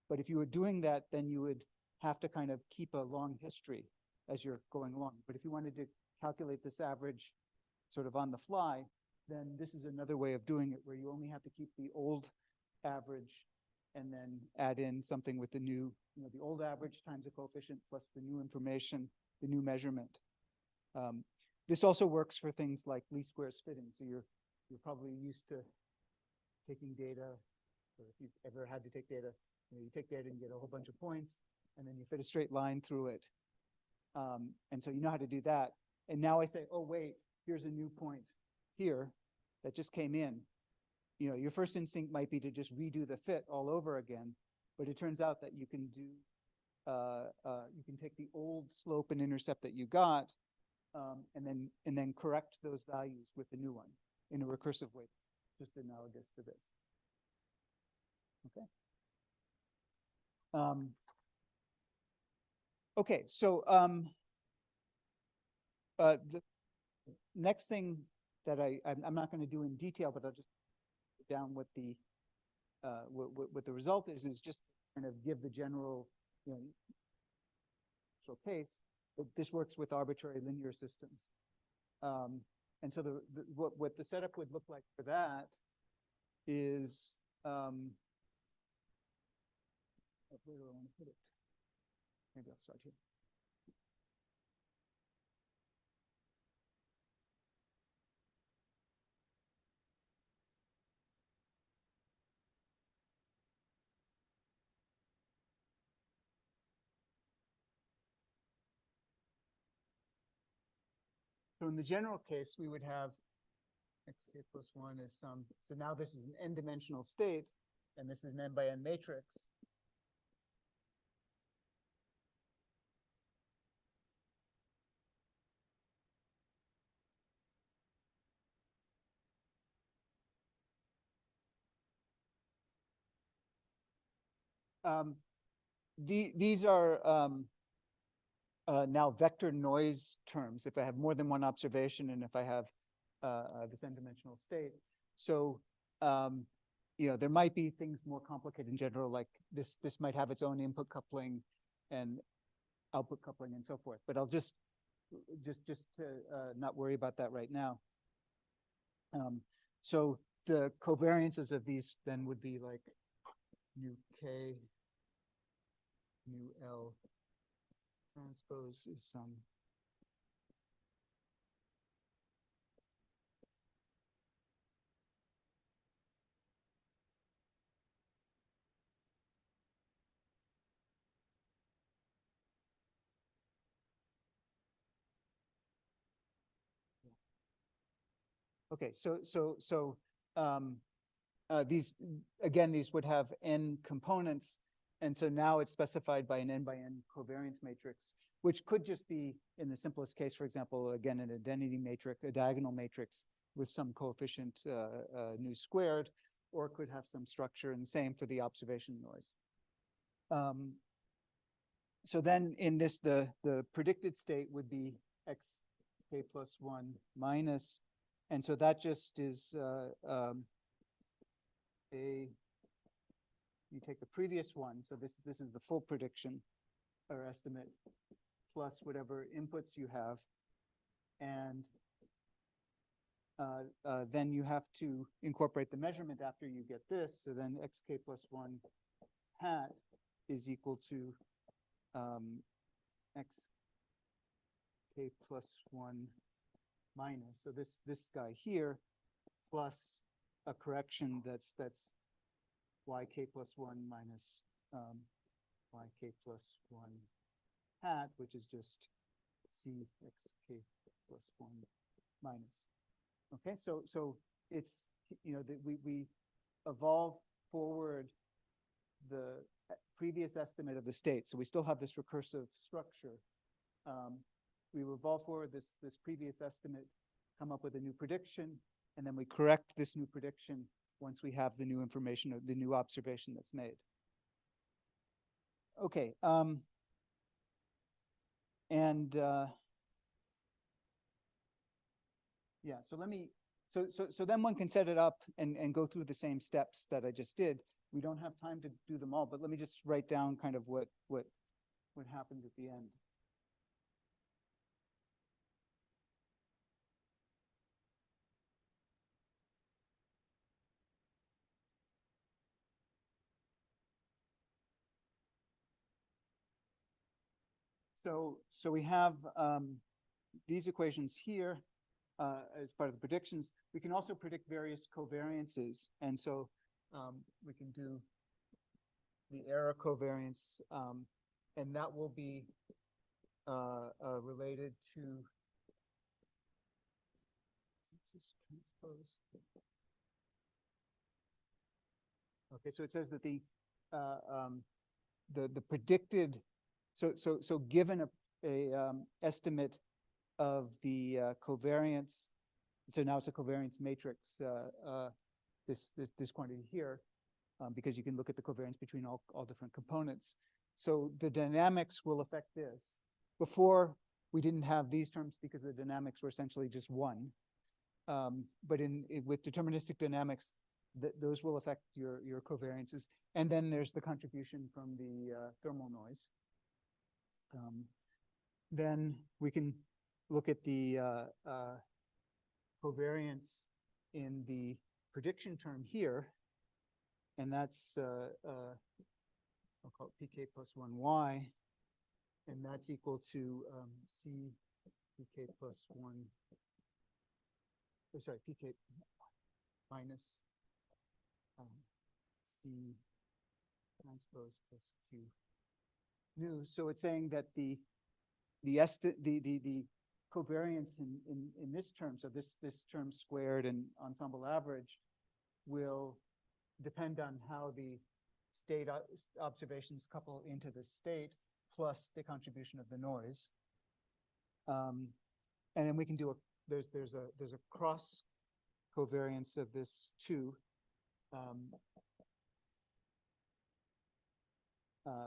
But if you were doing that, then you would have to kind of keep a long history as you're going along. But if you wanted to calculate this average sort of on the fly, then this is another way of doing it, where you only have to keep the old average and then add in something with the new, the old average times a coefficient plus the new information, the new measurement. This also works for things like least squares fitting. So you're probably used to taking data, or if you've ever had to take data, you take data and get a whole bunch of points, and then you fit a straight line through it. And so you know how to do that. And now I say, oh, wait, here's a new point here that just came in. Your first instinct might be to just redo the fit all over again, but it turns out that you can do, you can take the old slope and intercept that you got, and then correct those values with the new one in a recursive way, just analogous to this. Okay. Okay, so the next thing that I'm not going to do in detail, but I'll just put down what the result is just kind of give the general case. But this works with arbitrary linear systems, and so what the setup would look like for that is where do I want to put it? Maybe I'll start here. So in the general case, we would have xk plus 1 is some. So now this is an n-dimensional state, and this is an n by n matrix. These are now vector noise terms if I have more than one observation and if I have this n-dimensional state. So there might be things more complicated in general, like this might have its own input coupling and output coupling and so forth. But I'll just to not worry about that right now. So the covariances of these then would be like nu k, nu L transpose is some. Okay, so these would have n components, and so now it's specified by an n by n covariance matrix, which could just be, in the simplest case, for example, again, an identity matrix, a diagonal matrix with some coefficient nu squared, or it could have some structure, and the same for the observation noise. So then in this, the predicted state would be xk plus 1 minus, and so that just is you take the previous one, so this is the full prediction or estimate plus whatever inputs you have, and then you have to incorporate the measurement after you get this. So then xk plus 1 hat is equal to xk plus 1 minus. So this guy here plus a correction that's yk plus 1 minus yk plus 1 hat, which is just cxk plus 1 minus. Okay, so it's, that we evolve forward the previous estimate of the state. So we still have this recursive structure. We evolve forward this previous estimate, come up with a new prediction, and then we correct this new prediction once we have the new information or the new observation that's made. Okay, yeah, so then one can set it up and go through the same steps that I just did. We don't have time to do them all, but let me just write down kind of what happens at the end. So we have these equations here as part of the predictions. We can also predict various covariances, and so we can do the error covariance, and that will be related to transpose. Okay, so it says that the predicted, so given a estimate of the covariance, so now it's a covariance matrix, this quantity here, because you can look at the covariance between all different components. So the dynamics will affect this. Before, we didn't have these terms because the dynamics were essentially just one. But with deterministic dynamics, those will affect your covariances. And then there's the contribution from the thermal noise. Then we can look at the covariance in the prediction term here, and that's I'll call it pk plus 1y, and that's equal to c pk plus 1, oh, sorry, pk minus c transpose plus q nu. So it's saying that the covariance in this term, so this term squared and ensemble average, will depend on how the state observations couple into the state plus the contribution of the noise. And then we can do there's a cross covariance of this too,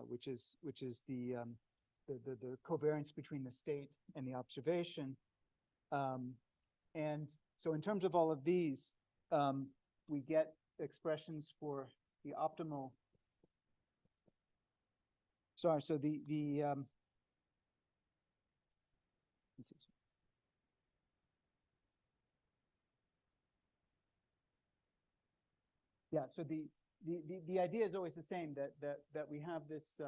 which is the covariance between the state and the observation. And so in terms of all of these, we get expressions for the optimal. Sorry, so yeah, so the idea is always the same, that we have this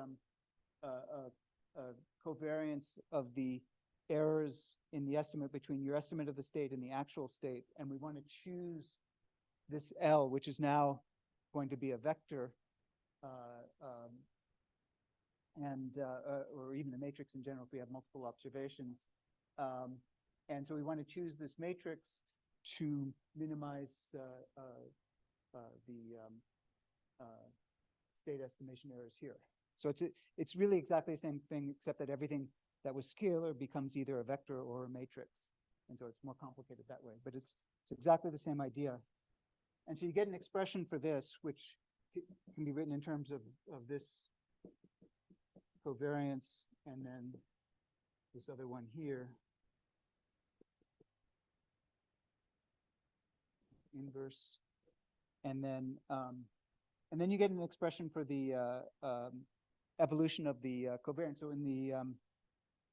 covariance of the errors in the estimate between your estimate of the state and the actual state, and we want to choose this L, which is now going to be a vector, or even a matrix in general if we have multiple observations. And so we want to choose this matrix to minimize the state estimation errors here. So it's really exactly the same thing, except that everything that was scalar becomes either a vector or a matrix. And so it's more complicated that way, but it's exactly the same idea. And so you get an expression for this, which can be written in terms of this covariance, and then this other one here, inverse, and then you get an expression for the evolution of the covariance. So in the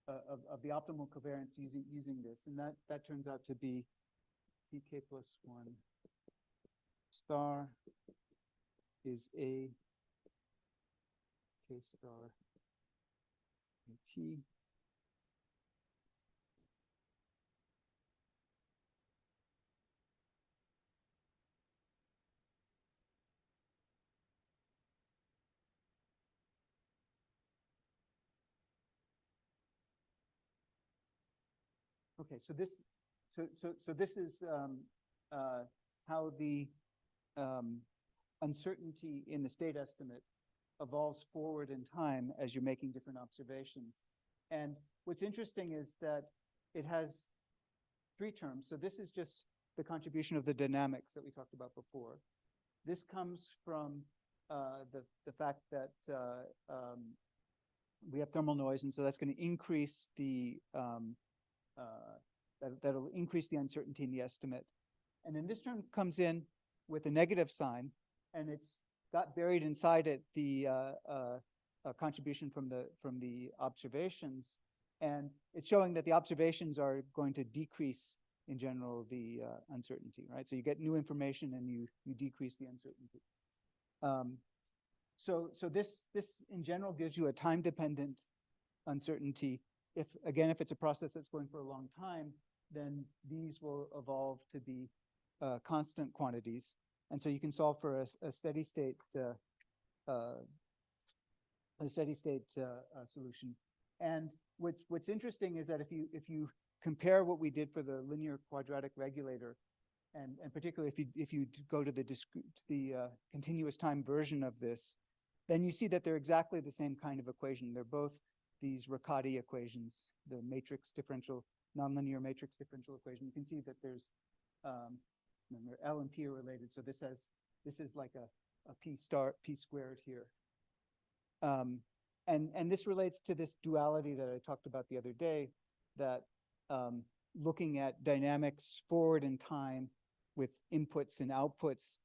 of the optimal covariance using this, and that turns out to be pk plus 1 star is a k star at. Okay, so this is how the uncertainty in the state estimate evolves forward in time as you're making different observations. And what's interesting is that it has three terms. So this is just the contribution of the dynamics that we talked about before. This comes from the fact that we have thermal noise, and so that's going to increase the that'll increase the uncertainty in the estimate. And then this term comes in with a negative sign, and it's got buried inside it the contribution from the observations, and it's showing that the observations are going to decrease in general the uncertainty, right? So you get new information and you decrease the uncertainty. So this in general gives you a time-dependent uncertainty. If it's a process that's going for a long time, then these will evolve to be constant quantities. And so you can solve for a steady state solution. And what's interesting is that if you compare what we did for the linear quadratic regulator, and particularly if you go to the continuous time version of this, then you see that they're exactly the same kind of equation. They're both these Riccati equations, the matrix differential, nonlinear matrix differential equation. You can see that there's L and P are related. So this is like a P squared here. And this relates to this duality that I talked about the other day, that looking at dynamics forward in time with inputs and outputs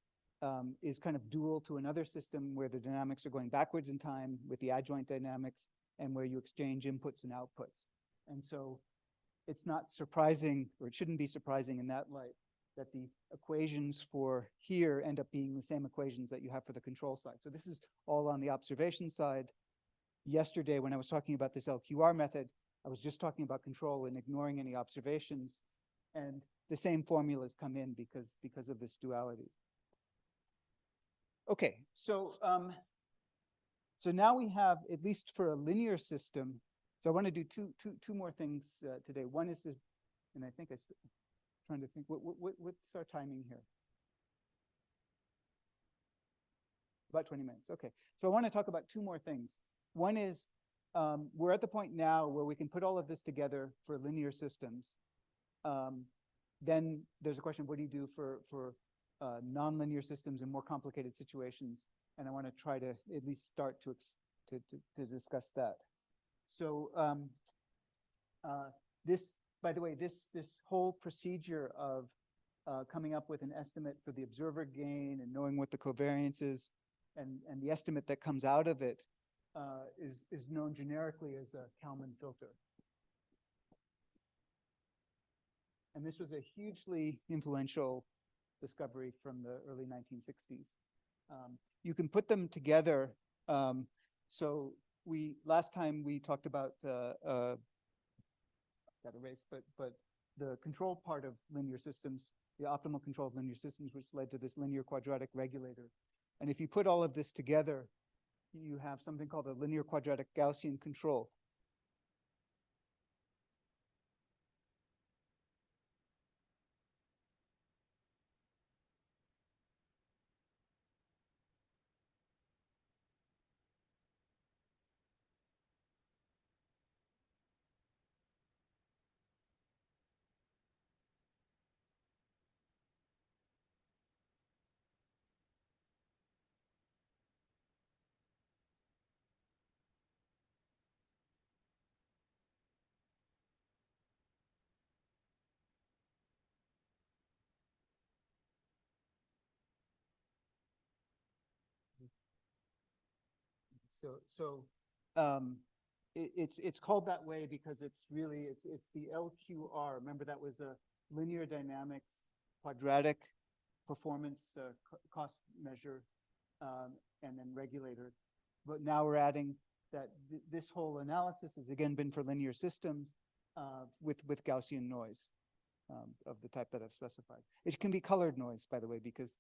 is kind of dual to another system where the dynamics are going backwards in time with the adjoint dynamics, and where you exchange inputs and outputs. And so it's not surprising, or it shouldn't be surprising in that light, that the equations for here end up being the same equations that you have for the control side. So this is all on the observation side. Yesterday, when I was talking about this LQR method, I was just talking about control and ignoring any observations. And the same formulas come in because of this duality. Okay, so now we have, at least for a linear system, so I want to do two more things today. One is this, and I think I'm trying to think, what's our timing here? About 20 minutes, okay. So I want to talk about two more things. One is, we're at the point now where we can put all of this together for linear systems. Then there's a question, what do you do for nonlinear systems in more complicated situations? And I want to try to at least start to discuss that. So this, by the way, this whole procedure of coming up with an estimate for the observer gain and knowing what the covariance is, and the estimate that comes out of it is known generically as a Kalman filter. And this was a hugely influential discovery from the early 1960s. You can put them together. So last time we talked about got erased, but the control part of linear systems, the optimal control of linear systems, which led to this linear quadratic regulator. And if you put all of this together, you have something called a linear quadratic Gaussian control. It's called that way because it's the LQR. Remember, that was a linear dynamics quadratic performance cost measure, and then regulator. But now we're adding that this whole analysis has again been for linear systems with Gaussian noise of the type that I've specified. It can be colored noise, by the way, because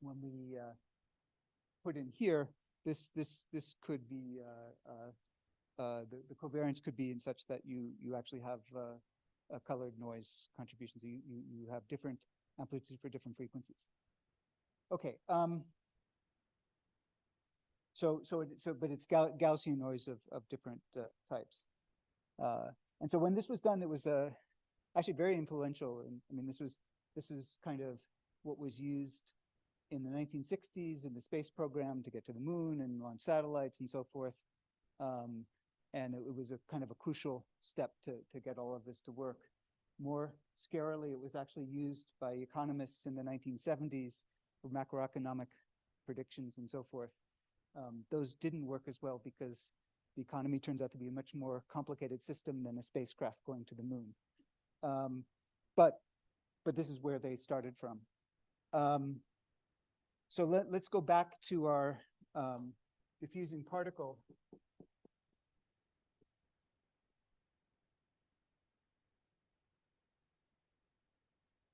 when we put in here, this could be the covariance could be in such that you actually have a colored noise contribution. So you have different amplitudes for different frequencies. Okay. But it's Gaussian noise of different types. And so when this was done, it was actually very influential. And I mean, this is kind of what was used in the 1960s in the space program to get to the moon and launch satellites and so forth. And it was a kind of a crucial step to get all of this to work. More scarily, it was actually used by economists in the 1970s for macroeconomic predictions and so forth. Those didn't work as well because the economy turns out to be a much more complicated system than a spacecraft going to the moon. But this is where they started from. So let's go back to our diffusing particle.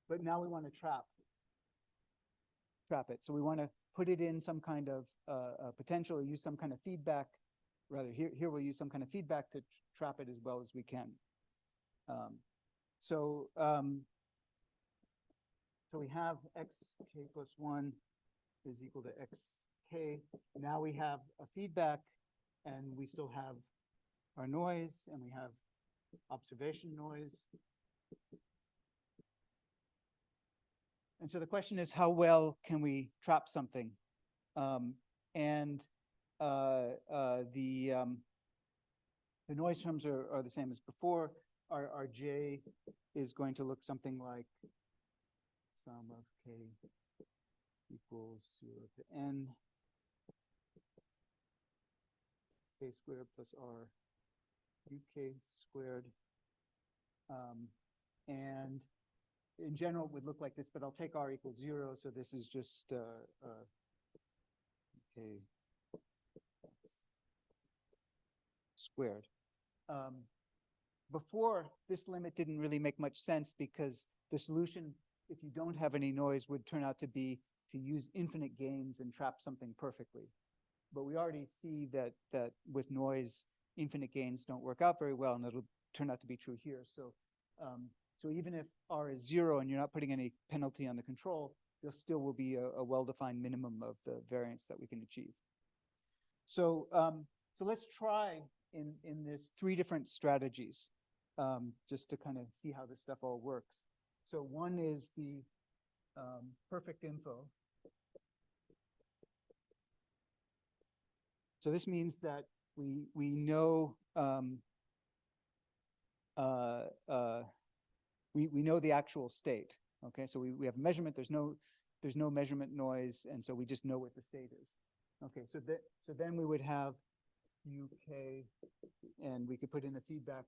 But now we want to trap it. So we want to put it in some kind of potential, or use some kind of feedback. Rather, here we'll use some kind of feedback to trap it as well as we can. So we have xk plus 1 is equal to xk. Now we have a feedback, and we still have our noise, and we have observation noise. And so the question is, how well can we trap something? The noise terms are the same as before. Our J is going to look something like sum of k equals 0 to n k squared plus r uk squared. And in general, it would look like this, but I'll take r equals 0. So this is just k squared. Before, this limit didn't really make much sense because the solution, if you don't have any noise, would turn out to be to use infinite gains and trap something perfectly. But we already see that with noise, infinite gains don't work out very well, and it'll turn out to be true here. So even if r is 0 and you're not putting any penalty on the control, there still will be a well-defined minimum of the variance that we can achieve. So let's try in this 3 different strategies, just to kind of see how this stuff all works. So one is the perfect info. So this means that we know we know the actual state. Okay, so we have measurement. There's no measurement noise, and so we just know what the state is. Okay, so then we would have UK, and we could put in a feedback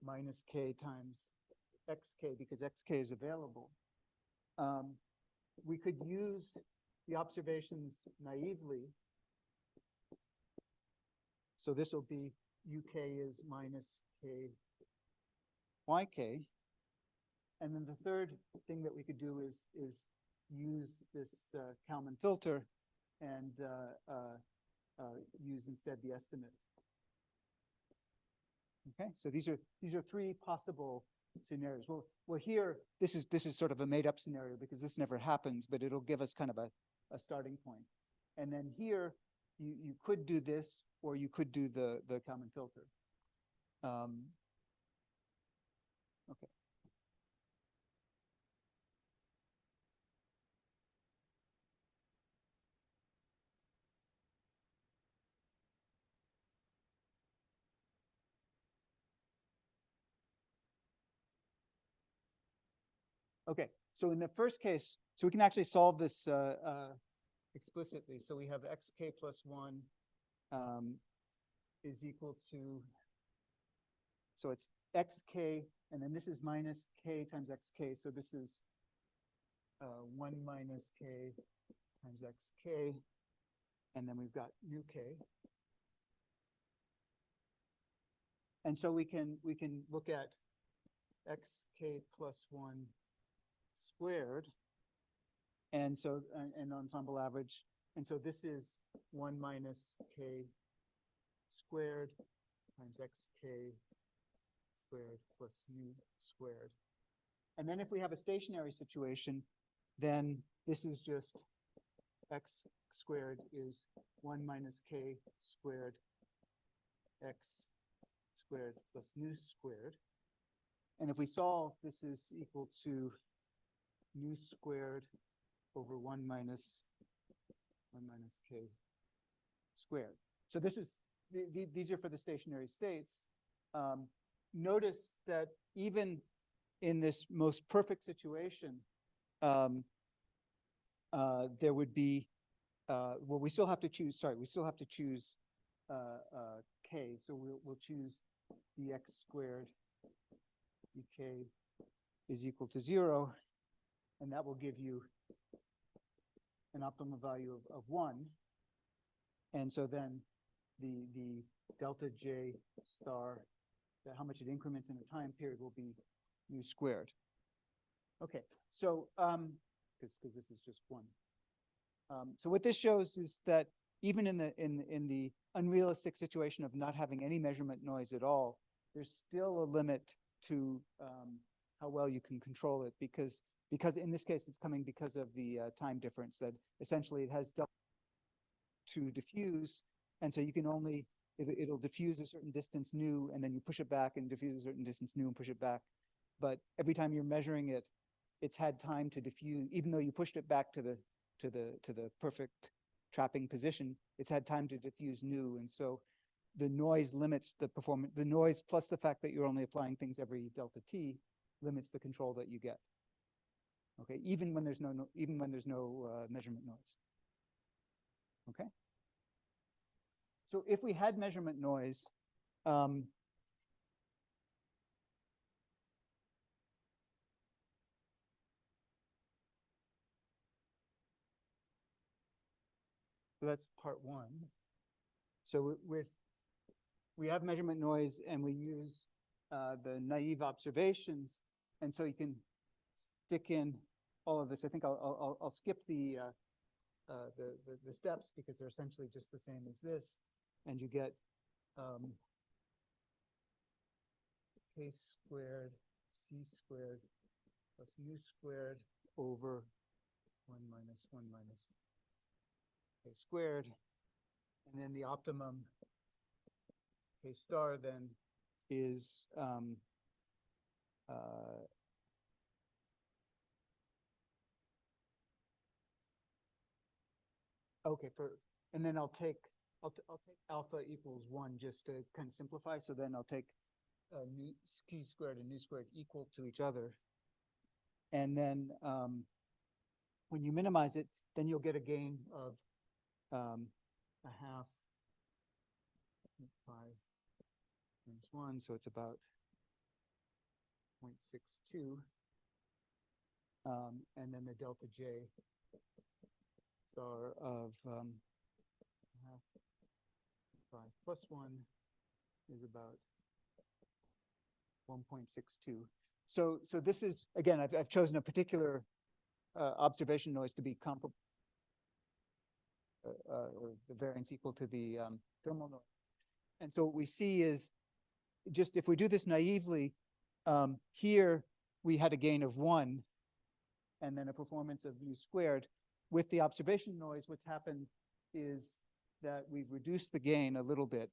minus k times xk because xk is available. We could use the observations naively. So this will be UK is minus k yk. And then the third thing that we could do is use this Kalman filter and use instead the estimate. Okay, so these are 3 possible scenarios. Well, here this is sort of a made-up scenario because this never happens, but it'll give us kind of a starting point. And then here you could do this, or you could do the Kalman filter. Okay. Okay, so in the first case, so we can actually solve this explicitly. So we have xk plus 1 is equal to So it's xk, and then this is minus k times xk. So this is 1 minus k times xk, and then we've got nu k. And so we can look at xk plus 1 squared, and so an ensemble average. And so this is 1 minus k squared times xk squared plus nu squared. And then if we have a stationary situation, then this is just x squared is 1 minus k squared x squared plus nu squared. And if we solve, this is equal to nu squared over 1 minus k squared. So this is, these are for the stationary states. Notice that even in this most perfect situation, there would be, well, we still have to choose, we still have to choose k. So we'll choose dx squared dk is equal to 0, and that will give you an optimal value of 1. And so then the delta j star, how much it increments in a time period, will be nu squared. Okay, so because this is just 1. So what this shows is that even in the unrealistic situation of not having any measurement noise at all, there's still a limit to how well you can control it, because in this case it's coming because of the time difference, that essentially it has to diffuse, and so you can only, it'll diffuse a certain distance nu, and then you push it back and diffuse a certain distance nu and push it back. But every time you're measuring it, it's had time to diffuse, even though you pushed it back to the perfect trapping position, it's had time to diffuse nu, and so the noise limits the performance. The noise plus the fact that you're only applying things every delta t limits the control that you get. Okay, even when there's no measurement noise. Okay. So if we had measurement noise, so that's part 1. So we have measurement noise, and we use the naive observations, and so you can stick in all of this. I think I'll skip the steps because they're essentially just the same as this, and you get k squared c squared plus nu squared over 1 minus k squared, and then the optimum k star then is okay, and then I'll take alpha equals 1 just to kind of simplify. So then I'll take chi squared and nu squared equal to each other, and then when you minimize it, then you'll get a gain of a half pi minus 1, so it's about 0.62, and then the delta j star of half pi plus 1 is about 1.62. So this is, again, I've chosen a particular observation noise to be comparable, or the variance equal to the thermal noise. And so what we see is, just if we do this naively, here we had a gain of 1 and then a performance of nu squared. With the observation noise, what's happened is that we've reduced the gain a little bit,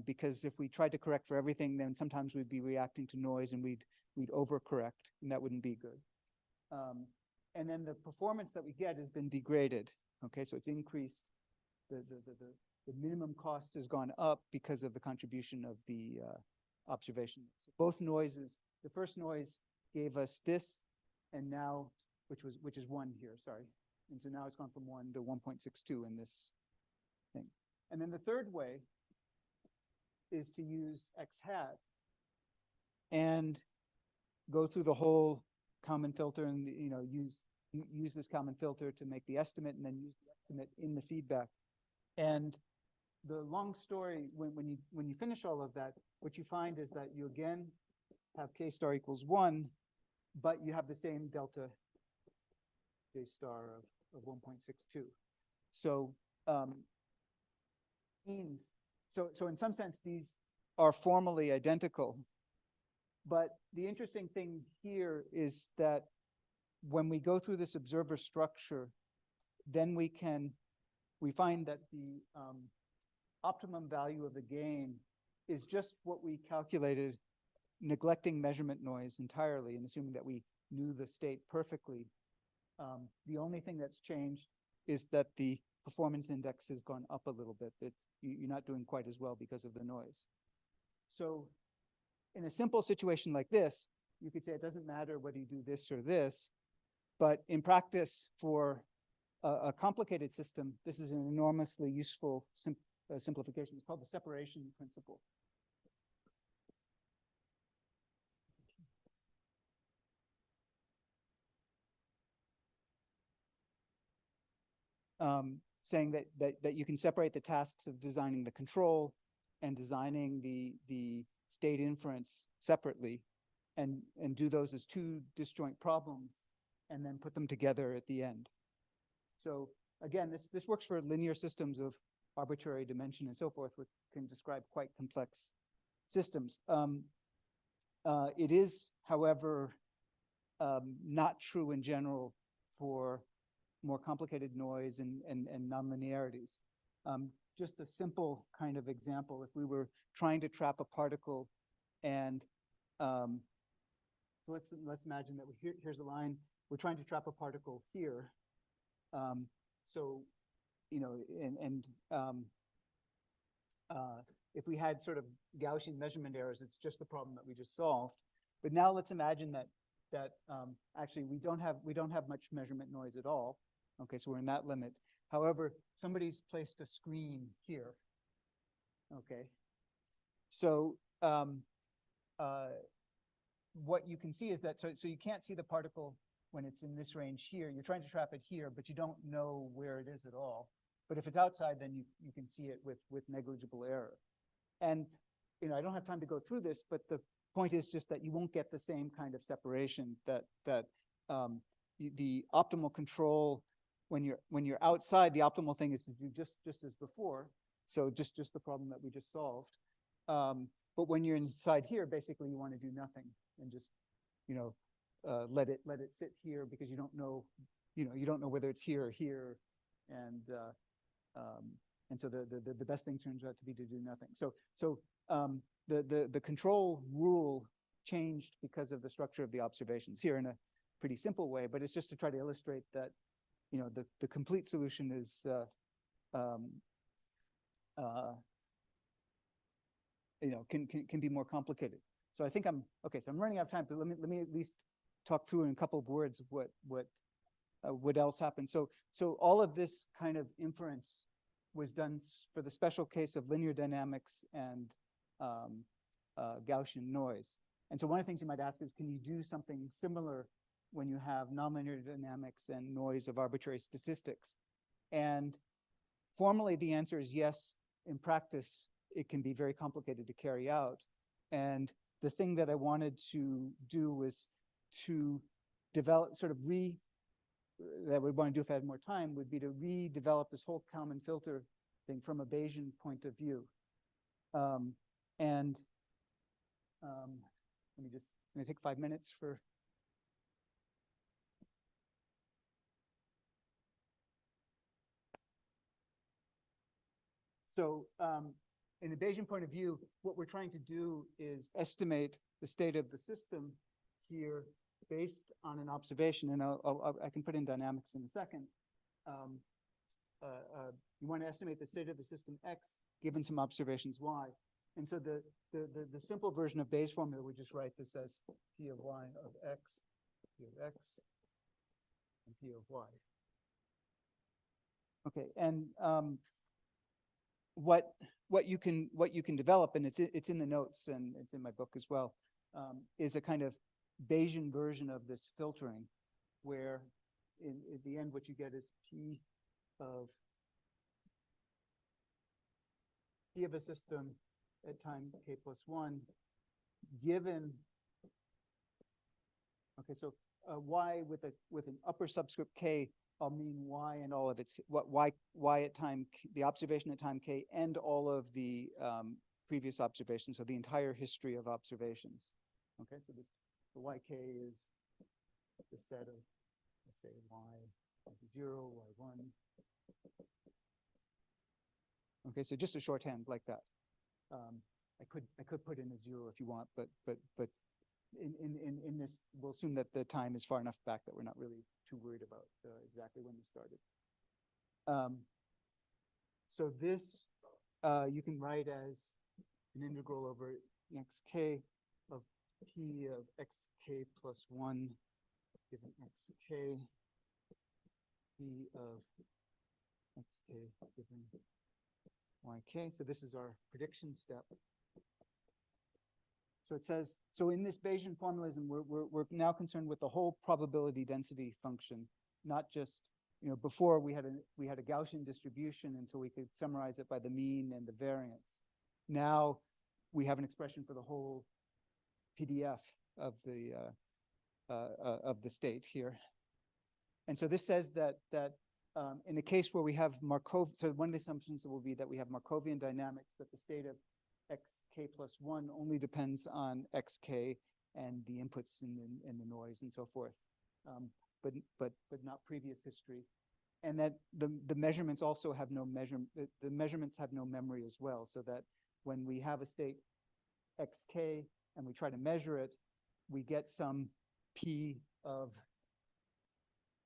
because if we tried to correct for everything, then sometimes we'd be reacting to noise and we'd overcorrect, and that wouldn't be good. And then the performance that we get has been degraded. Okay, so it's increased. The minimum cost has gone up because of the contribution of the observation. So both noises, the first noise gave us this, and now, which is 1 here, sorry. And so now it's gone from 1 to 1.62 in this thing. And then the third way is to use x hat. and go through the whole common filter and, use this common filter to make the estimate and then use the estimate in the feedback. And the long story, when you finish all of that, what you find is that you again have K star equals 1, but you have the same delta J star of 1.62. So so in some sense, these are formally identical. But the interesting thing here is that when we go through this observer structure, then we find that the optimum value of the gain is just what we calculated, neglecting measurement noise entirely and assuming that we knew the state perfectly. The only thing that's changed is that the performance index has gone up a little bit. You're not doing quite as well because of the noise. So in a simple situation like this, you could say it doesn't matter whether you do this or this, but in practice for a complicated system, this is an enormously useful simplification. It's called the separation principle. Saying that you can separate the tasks of designing the control and designing the state inference separately and do those as two disjoint problems and then put them together at the end. So again, this works for linear systems of arbitrary dimension and so forth, which can describe quite complex systems. It is, however, not true in general for more complicated noise and nonlinearities. Just a simple kind of example, if we were trying to trap a particle and let's imagine that here's a line, we're trying to trap a particle here. So, if we had sort of Gaussian measurement errors, it's just the problem that we just solved. But now let's imagine that actually we don't have much measurement noise at all. Okay, so we're in that limit. However, somebody's placed a screen here. Okay, so what you can see is that so you can't see the particle when it's in this range here. You're trying to trap it here, but you don't know where it is at all. But if it's outside, then you can see it with negligible error. And I don't have time to go through this, but the point is just that you won't get the same kind of separation that the optimal control when you're outside, the optimal thing is to do just as before. So just the problem that we just solved. But when you're inside here, basically you want to do nothing and just let it sit here because you don't know whether it's here or here, and so the best thing turns out to be to do nothing. So the control rule changed because of the structure of the observations here in a pretty simple way, but it's just to try to illustrate that the complete solution is can be more complicated. So I think I'm okay. So I'm running out of time, but let me at least talk through in a couple of words what else happened. So all of this kind of inference was done for the special case of linear dynamics and Gaussian noise. And so one of the things you might ask is, can you do something similar when you have nonlinear dynamics and noise of arbitrary statistics? And formally, the answer is yes. In practice, it can be very complicated to carry out. And the thing that I wanted to do was to develop that we want to do if I had more time, would be to redevelop this whole common filter thing from a Bayesian point of view. Let me take 5 minutes for. So in a Bayesian point of view, what we're trying to do is estimate the state of the system here based on an observation, and I can put in dynamics in a second. You want to estimate the state of the system X given some observations Y. And so the simple version of Bayes' formula would just write this as P of Y of X, P of X, and P of Y. Okay, and what you can develop, and it's in the notes and it's in my book as well, is a kind of Bayesian version of this filtering, where in the end, what you get is P of a system at time k plus 1 given, okay, so y with an upper subscript k, I'll mean y and all of its, y at time, the observation at time k and all of the previous observations, so the entire history of observations. Okay, so this, the yk is the set of, let's say, y0, y1. Okay, so just a shorthand like that. I could put in a 0 if you want, but in this, we'll assume that the time is far enough back that we're not really too worried about exactly when we started. So this you can write as an integral over xk of p of xk plus 1 given xk, p of xk given yk. So this is our prediction step. So it says, so in this Bayesian formalism, we're now concerned with the whole probability density function, not just, you know, before we had a Gaussian distribution, and so we could summarize it by the mean and the variance. Now we have an expression for the whole PDF of the state here. And so this says that in a case where we have Markov, so one of the assumptions will be that we have Markovian dynamics, that the state of xk plus 1 only depends on xk and the inputs and the noise and so forth, but not previous history, and that the measurements also have no the measurements have no memory as well, so that when we have a state xk and we try to measure it, we get some p of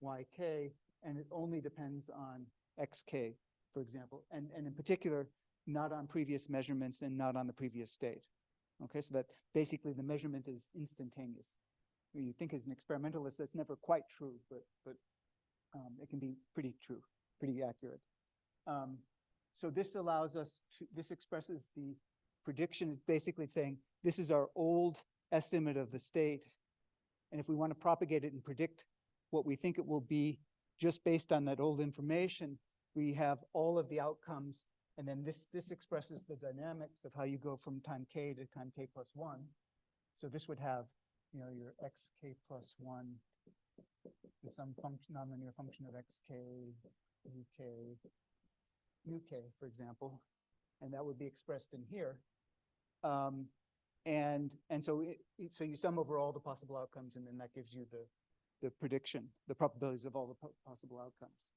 yk, and it only depends on xk, for example, and in particular, not on previous measurements and not on the previous state. Okay, so that basically the measurement is instantaneous. You think as an experimentalist, that's never quite true, but it can be pretty true, pretty accurate. So this allows us to, this expresses the prediction, basically saying, this is our old estimate of the state. And if we want to propagate it and predict what we think it will be just based on that old information, we have all of the outcomes. And then this expresses the dynamics of how you go from time k to time k plus 1. So this would have, you know, your xk plus 1 is some function, nonlinear function of xk, uk, for example, and that would be expressed in here. And so so you sum over all the possible outcomes, and then that gives you the prediction, the probabilities of all the possible outcomes.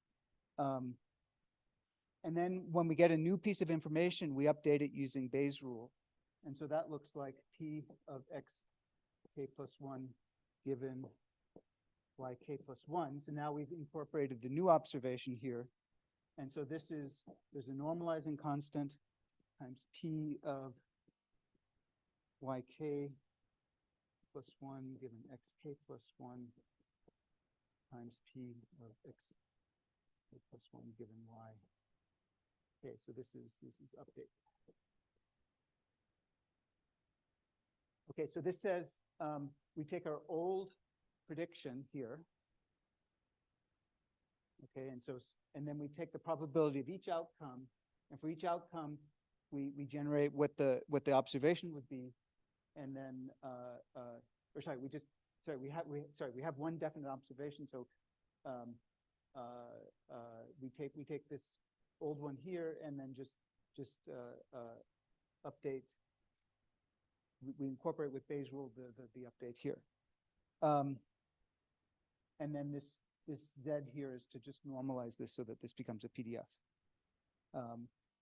And then when we get a new piece of information, we update it using Bayes' rule. And so that looks like P of xk plus 1 given yk plus 1. So now we've incorporated the new observation here. And so this is, there's a normalizing constant times P of yk plus 1 given xk plus 1 times P of xk plus 1 given y. Okay, so this is update. Okay, so this says we take our old prediction here. Okay, and then we take the probability of each outcome, and for each outcome, we generate what the observation would be, and then we have one definite observation, so we take this old one here and then just update. We incorporate with Bayes' rule the update here, and then this Z here is to just normalize this so that this becomes a PDF.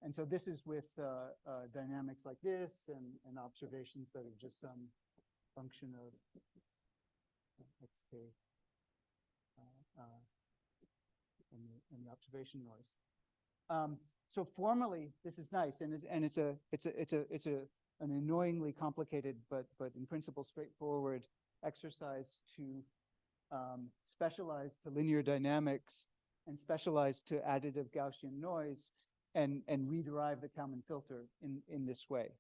And so this is with dynamics like this and observations that are just some function of xk and the observation noise. So formally, this is nice, and it's an annoyingly complicated but in principle straightforward exercise to specialize to linear dynamics and specialize to additive Gaussian noise and rederive the Kalman filter in this way.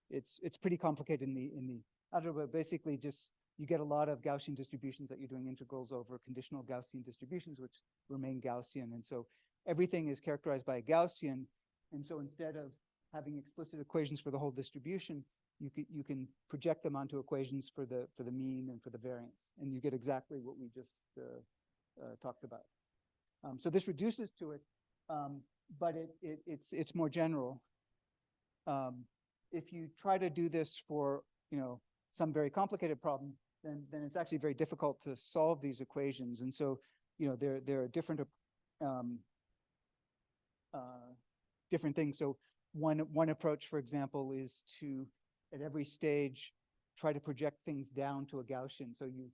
It's pretty complicated in algebra, basically just, you get a lot of Gaussian distributions that you're doing integrals over conditional Gaussian distributions, which remain Gaussian. And so everything is characterized by a Gaussian. And so instead of having explicit equations for the whole distribution, you can project them onto equations for the mean and for the variance. And you get exactly what we just talked about. So this reduces to it, but it's more general. If you try to do this for, some very complicated problem, then it's actually very difficult to solve these equations. And so, there are different different things. So one approach, for example, is to, at every stage, try to project things down to a Gaussian. So you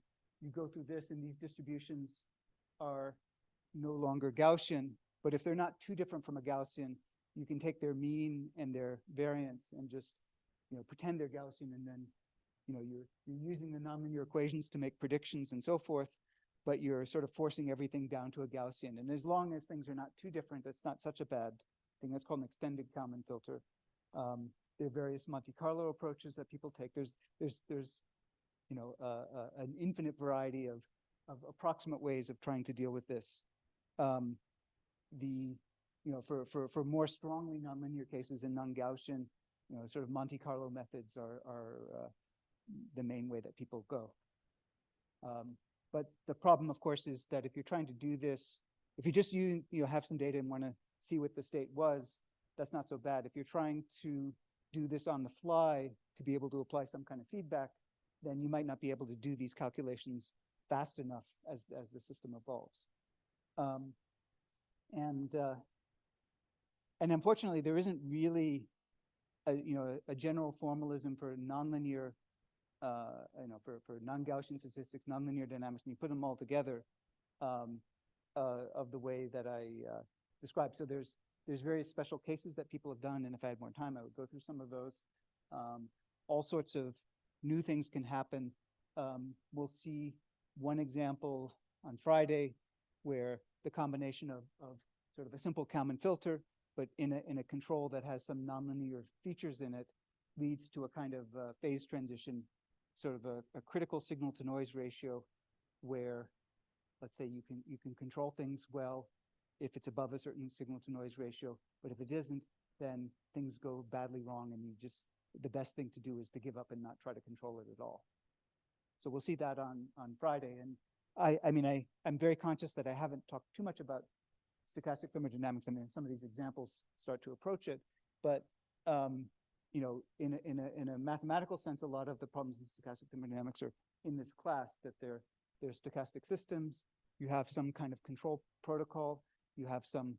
go through this, and these distributions are no longer Gaussian. But if they're not too different from a Gaussian, you can take their mean and their variance and just, pretend they're Gaussian, and then, you're using the nonlinear equations to make predictions and so forth, but you're sort of forcing everything down to a Gaussian. And as long as things are not too different, that's not such a bad thing. That's called an extended Kalman filter. There are various Monte Carlo approaches that people take. There's an infinite variety of approximate ways of trying to deal with this. For more strongly nonlinear cases in non-Gaussian, sort of Monte Carlo methods are the main way that people go. But the problem, of course, is that if you're trying to do this, if you just have some data and want to see what the state was, that's not so bad. If you're trying to do this on the fly to be able to apply some kind of feedback, then you might not be able to do these calculations fast enough as the system evolves. And unfortunately, there isn't really a general formalism for nonlinear, for non-Gaussian statistics, nonlinear dynamics, and you put them all together of the way that I described. So there's various special cases that people have done, and if I had more time, I would go through some of those. All sorts of new things can happen. We'll see one example on Friday where the combination of sort of a simple Kalman filter, but in a control that has some nonlinear features in it, leads to a kind of phase transition, sort of a critical signal to noise ratio, where, let's say, you can control things well if it's above a certain signal to noise ratio, but if it isn't, then things go badly wrong, and the best thing to do is to give up and not try to control it at all. So we'll see that on Friday. And I'm very conscious that I haven't talked too much about stochastic thermodynamics. I mean, some of these examples start to approach it, but in a mathematical sense, a lot of the problems in stochastic thermodynamics are in this class, that they're stochastic systems. You have some kind of control protocol. You have some,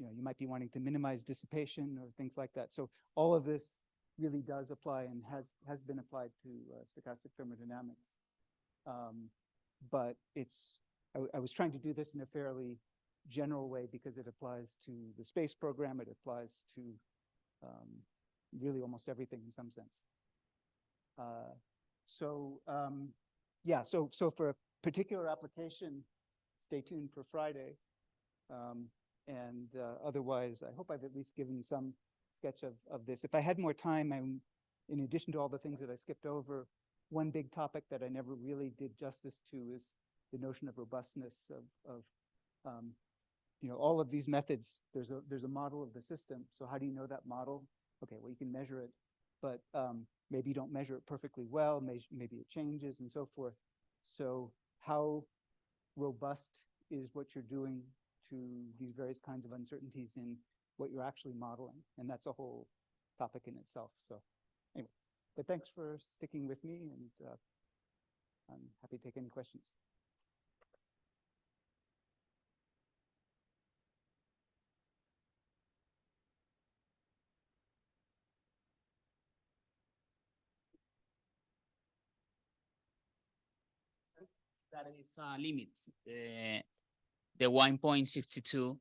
you might be wanting to minimize dissipation or things like that. So all of this really does apply and has been applied to stochastic thermodynamics. But I was trying to do this in a fairly general way because it applies to the space program. It applies to really almost everything in some sense. So for a particular application, stay tuned for Friday. And otherwise, I hope I've at least given some sketch of this. If I had more time, in addition to all the things that I skipped over, one big topic that I never really did justice to is the notion of robustness of all of these methods. There's a model of the system. So how do you know that model? Okay, well, you can measure it, but maybe you don't measure it perfectly well. Maybe it changes and so forth. So how robust is what you're doing to these various kinds of uncertainties in what you're actually modeling? And that's a whole topic in itself. So anyway, but thanks for sticking with me, and I'm happy to take any questions. That is a limit. The 1.62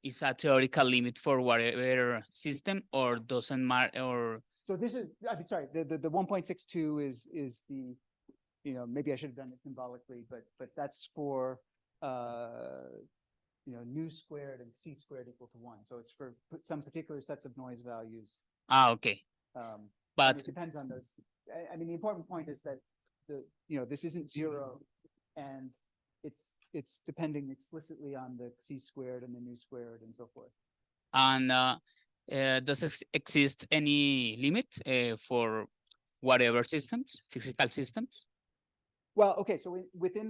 is a theoretical limit for whatever system, or doesn't matter, or. So this is, I'm sorry, the 1.62 is the, maybe I should have done it symbolically, but that's for, nu squared and c squared equal to 1. So it's for some particular sets of noise values. Ah, okay. But But it depends on those I mean, the important point is that this isn't zero, and it's depending explicitly on the C squared and the nu squared and so forth. And does exist any limit for whatever systems, physical systems? Well, okay, so within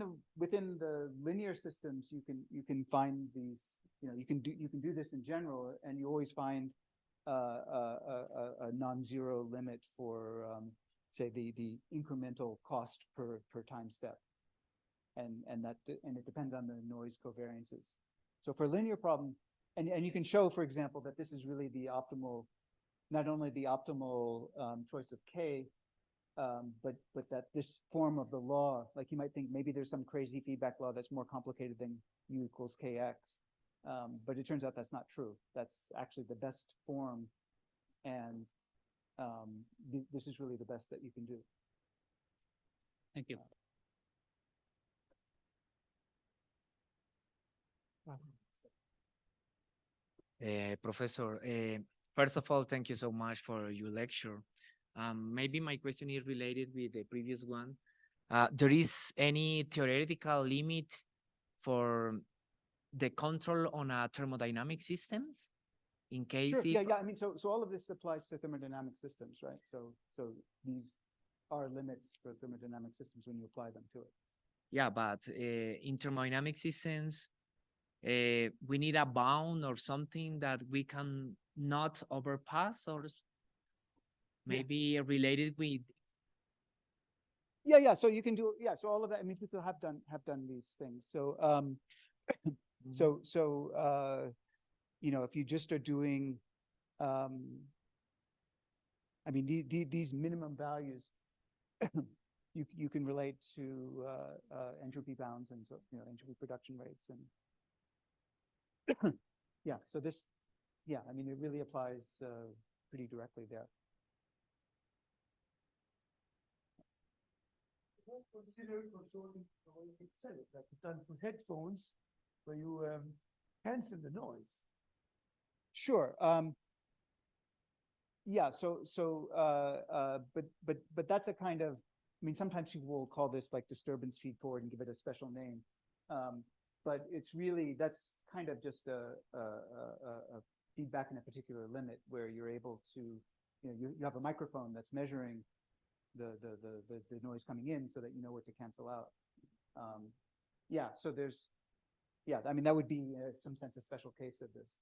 the linear systems, you can find these, you can do this in general, and you always find a non-zero limit for say the incremental cost per time step, and it depends on the noise covariances. So for a linear problem, and you can show, for example, that this is really the optimal, not only the optimal choice of k, but that this form of the law, like you might think maybe there's some crazy feedback law that's more complicated than u equals kx, but it turns out that's not true. That's actually the best form, and this is really the best that you can do. Thank you. Professor, first of all, thank you so much for your lecture. Maybe my question is related with the previous one. There is any theoretical limit for the control on a thermodynamic systems? In case Sure. if, Yeah. I mean, so all of this applies to thermodynamic systems, right? So these are limits for thermodynamic systems when you apply them to it. yeah, but in thermodynamic systems, we need a bound or something that we can not overpass, or maybe related with. Yeah. So you can do, yeah. So all of that. I mean, people have done these things. So if you just are doing, I mean, these minimum values, you can relate to entropy bounds, and so entropy production rates, and yeah. So this, yeah. I mean, it really applies pretty directly there. Consider controlling noise itself, like you've done for headphones, where you cancel the noise. Sure. Yeah. But that's a kind of, I mean, sometimes people will call this like disturbance feed forward and give it a special name. But it's really, that's kind of just a feedback in a particular limit where you're able to, you have a microphone that's measuring the noise coming in so that you know what to cancel out. Yeah, so I mean, that would be in some sense a special case of this.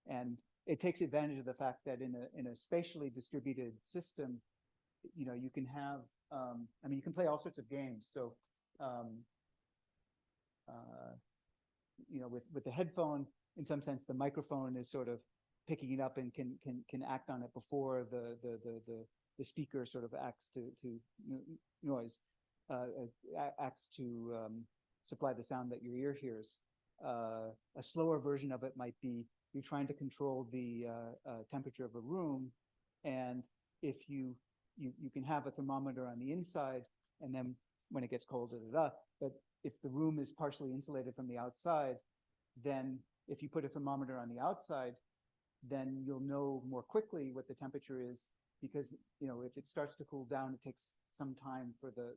And it takes advantage of the fact that in a spatially distributed system, you can have, I mean, you can play all sorts of games. So, with the headphone, in some sense, the microphone is sort of picking it up and can act on it before the speaker sort of acts to noise, acts to supply the sound that your ear hears. A slower version of it might be you're trying to control the temperature of a room, and if you can have a thermometer on the inside, and then when it gets cold, but if the room is partially insulated from the outside, then if you put a thermometer on the outside, then you'll know more quickly what the temperature is, because if it starts to cool down, it takes some time for the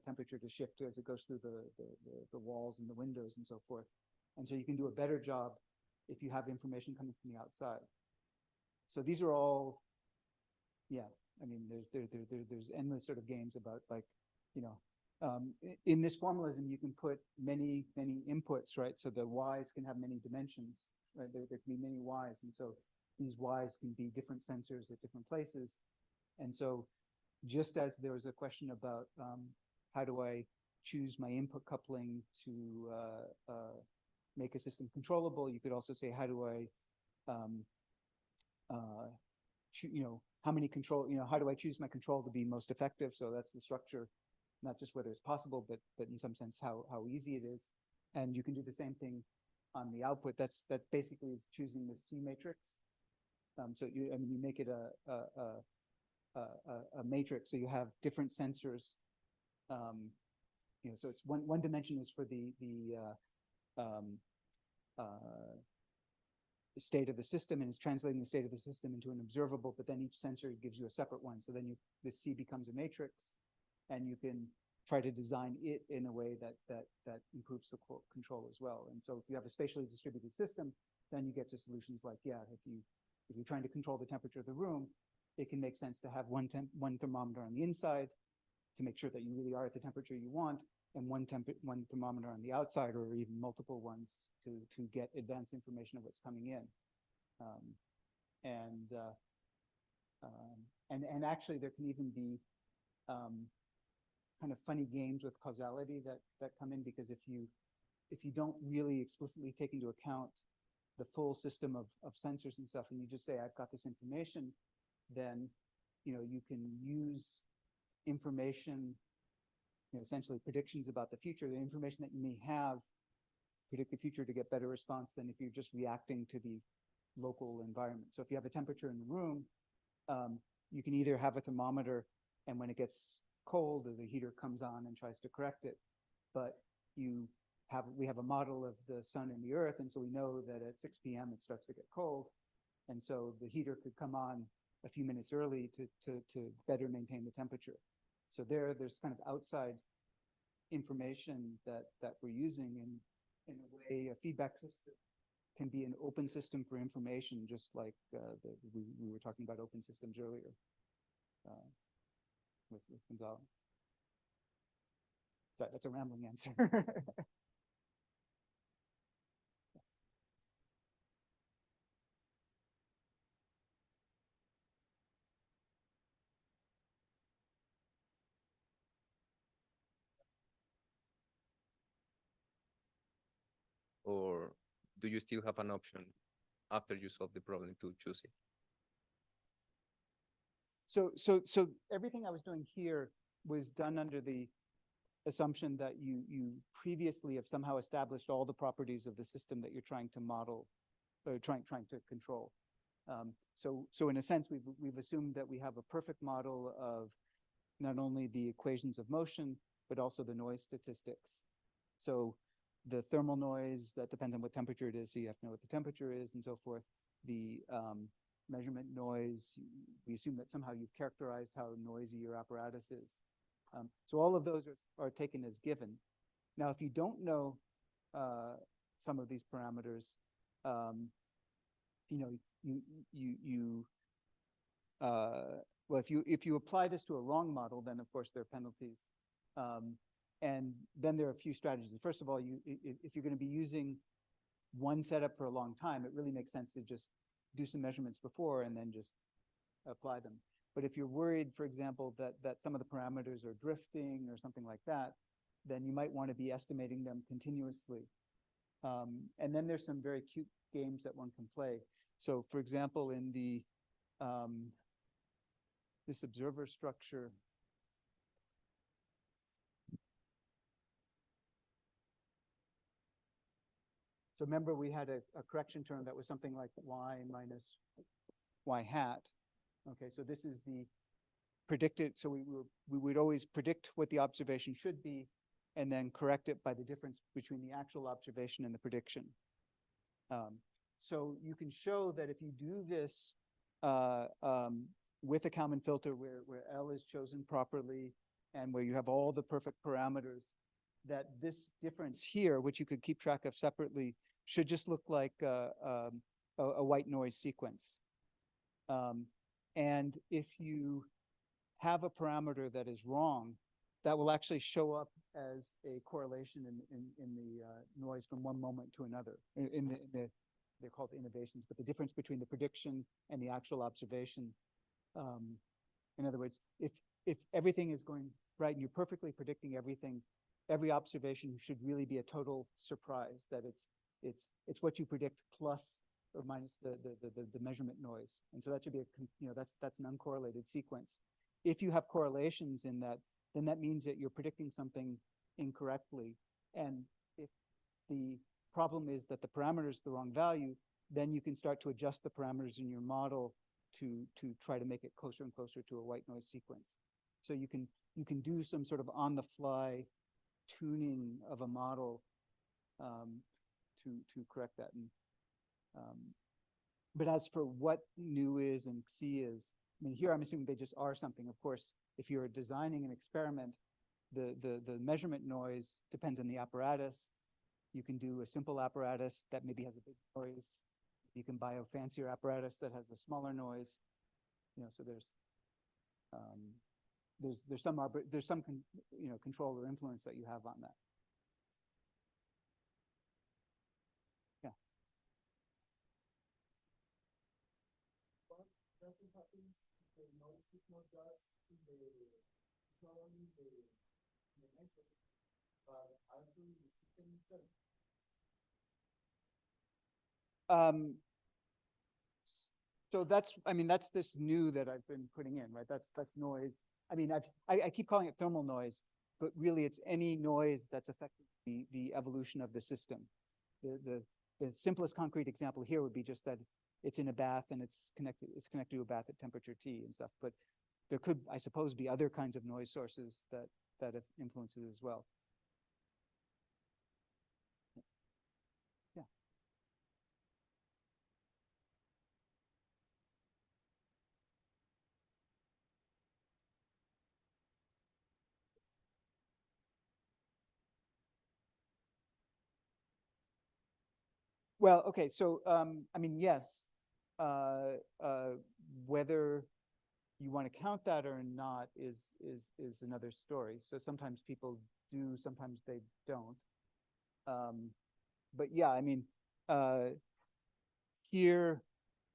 temperature to shift as it goes through the walls and the windows and so forth. And so you can do a better job if you have information coming from the outside. So these are all, yeah. I mean, there's endless sort of games about, like, in this formalism, you can put many inputs, right? So the y's can have many dimensions, right? There can be many y's, and so these y's can be different sensors at different places. And so just as there was a question about how do I choose my input coupling to make a system controllable, you could also say, how do I how many control, how do I choose my control to be most effective? So that's the structure, not just whether it's possible, but in some sense how easy it is. And you can do the same thing on the output. That basically is choosing the C matrix. So you make it a matrix, so you have different sensors. So it's one dimension is for the state of the system and is translating the state of the system into an observable, but then each sensor gives you a separate one. So then the C becomes a matrix, and you can try to design it in a way that improves the control as well. And so if you have a spatially distributed system, then you get to solutions like, yeah, if you're trying to control the temperature of the room, it can make sense to have one thermometer on the inside to make sure that you really are at the temperature you want, and one thermometer on the outside, or even multiple ones to get advanced information of what's coming in. And actually there can even be kind of funny games with causality that come in, because if you don't really explicitly take into account the full system of sensors and stuff, and you just say, I've got this information, then you can use information, essentially predictions about the future, the information that you may have, predict the future to get better response than if you're just reacting to the local environment. So if you have a temperature in the room, you can either have a thermometer, and when it gets cold, the heater comes on and tries to correct it. But we have a model of the sun and the earth, and so we know that at 6 p.m. it starts to get cold. And so the heater could come on a few minutes early to better maintain the temperature. So there's kind of outside information that we're using, and in a way, a feedback system can be an open system for information, just like we were talking about open systems earlier with Gonzalo. That's a rambling answer. Or do you still have an option after you solve the problem to choose it? So everything I was doing here was done under the assumption that you previously have somehow established all the properties of the system that you're trying to model, or trying to control. So in a sense, we've assumed that we have a perfect model of not only the equations of motion, but also the noise statistics. So the thermal noise, that depends on what temperature it is, so you have to know what the temperature is and so forth. The measurement noise, we assume that somehow you've characterized how noisy your apparatus is. So all of those are taken as given. Now, if you don't know some of these parameters, well, if you apply this to a wrong model, then of course there are penalties. And then there are a few strategies. First of all, if you're going to be using one setup for a long time, it really makes sense to just do some measurements before and then just apply them. But if you're worried, for example, that some of the parameters are drifting or something like that, then you might want to be estimating them continuously. And then there's some very cute games that one can play. So for example, in the this observer structure, so remember we had a correction term that was something like y minus y hat. Okay, so this is the predicted, so we would always predict what the observation should be and then correct it by the difference between the actual observation and the prediction. So you can show that if you do this with a Kalman filter where L is chosen properly and where you have all the perfect parameters, that this difference here, which you could keep track of separately, should just look like a white noise sequence. And if you have a parameter that is wrong, that will actually show up as a correlation in the noise from one moment to another. They're called innovations, but the difference between the prediction and the actual observation. In other words, if everything is going right and you're perfectly predicting everything, every observation should really be a total surprise, that it's what you predict plus or minus the measurement noise. And so that should be that's an uncorrelated sequence. If you have correlations in that, then that means that you're predicting something incorrectly. And if the problem is that the parameter is the wrong value, then you can start to adjust the parameters in your model to try to make it closer and closer to a white noise sequence. So you can do some sort of on the fly tuning of a model to correct that. And But as for what nu is and xi is, I mean, here I'm assuming they just are something. Of course, if you're designing an experiment, the measurement noise depends on the apparatus. You can do a simple apparatus that maybe has a big noise. You can buy a fancier apparatus that has a smaller noise. You know, so there's some control or influence that you have on that. Yeah. That's what happens if the noise is not just in the, not only in the method, but also in the system itself. So that's, I mean, that's this nu that I've been putting in, right? That's noise. I mean, I keep calling it thermal noise, but really it's any noise that's affecting the evolution of the system. The simplest concrete example here would be just that it's in a bath and it's connected to a bath at temperature T and stuff. But there could, I suppose, be other kinds of noise sources that have influences as well. Yeah. Well, okay, so I mean, yes, whether you want to count that or not is another story. So sometimes people do, sometimes they don't. But yeah, I mean, here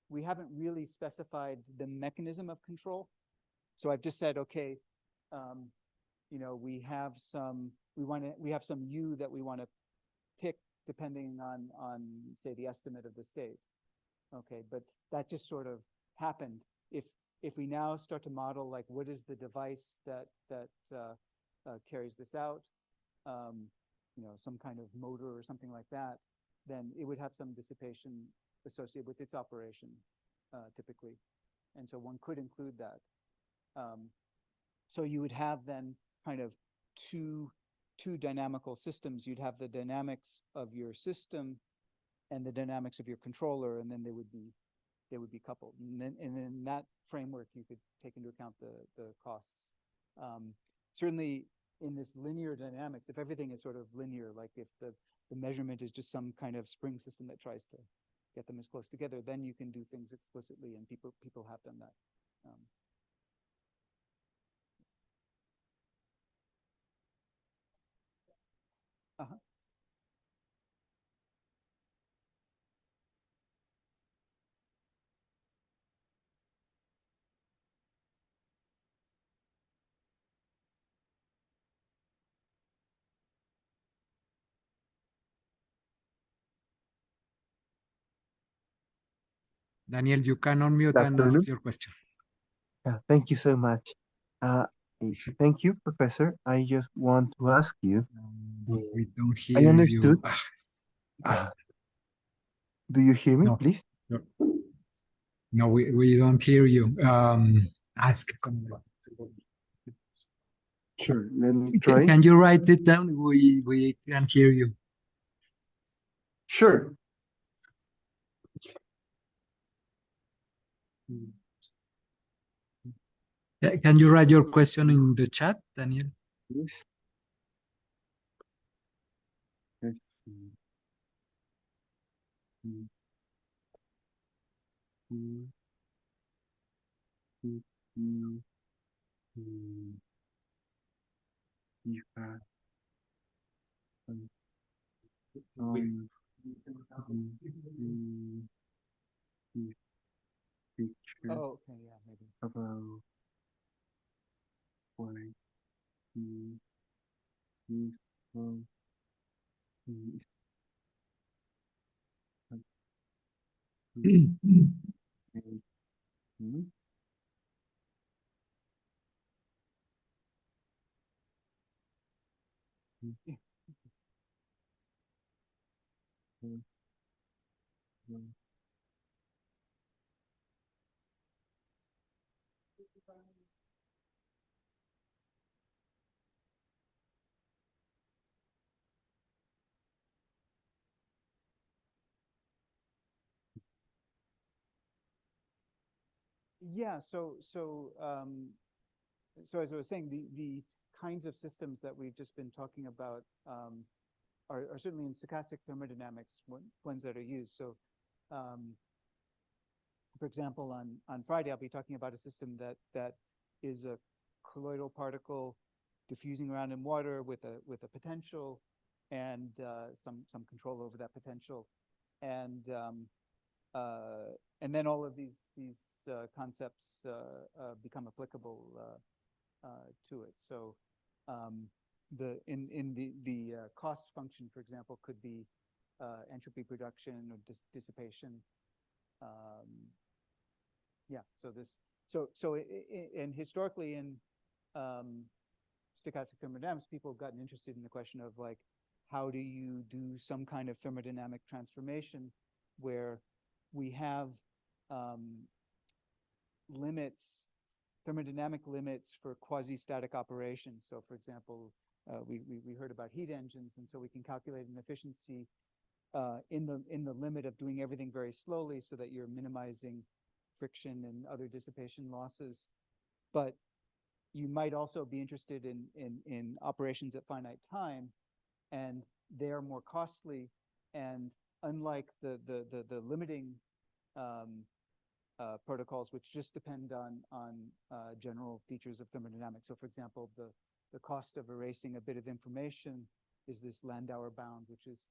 we haven't really specified the mechanism of control. So I've just said, okay, you know, we have some u that we want to pick depending on say the estimate of the state. Okay, but that just sort of happened. If we now start to model like what is the device that carries this out, you know, some kind of motor or something like that, then it would have some dissipation associated with its operation, typically, and so one could include that. So you would have then kind of two dynamical systems. You'd have the dynamics of your system and the dynamics of your controller, and then they would be coupled. And then in that framework, you could take into account the costs. Certainly in this linear dynamics, if everything is sort of linear, like if the measurement is just some kind of spring system that tries to get them as close together, then you can do things explicitly, and people have done that. Uh-huh. Daniel, you can unmute and afternoon. ask your question. Thank you so much. Thank you, Professor. I just want to ask you. We don't hear I understood. You. Do you hear me, No. please? No, we don't hear you. Ask. Sure. Let me try. Can you write it down? We can hear you. Sure. Can you write your question in the chat, Daniel? Yes. Picture Oh, okay, yeah, maybe. about why he is from Yeah, so as I was saying, the kinds of systems that we've just been talking about are certainly in stochastic thermodynamics ones that are used. So, for example, on Friday, I'll be talking about a system that is a colloidal particle diffusing around in water with a potential and some control over that potential, and then all of these concepts become applicable to it. So the cost function, for example, could be entropy production or dissipation. Yeah. And historically in stochastic thermodynamics, people have gotten interested in the question of like, how do you do some kind of thermodynamic transformation where we have limits, thermodynamic limits for quasi-static operations. So for example, we heard about heat engines, and so we can calculate an efficiency in the limit of doing everything very slowly so that you're minimizing friction and other dissipation losses. But you might also be interested in operations at finite time, and they are more costly. And unlike the limiting protocols, which just depend on general features of thermodynamics. So for example, the cost of erasing a bit of information is this Landauer bound, which is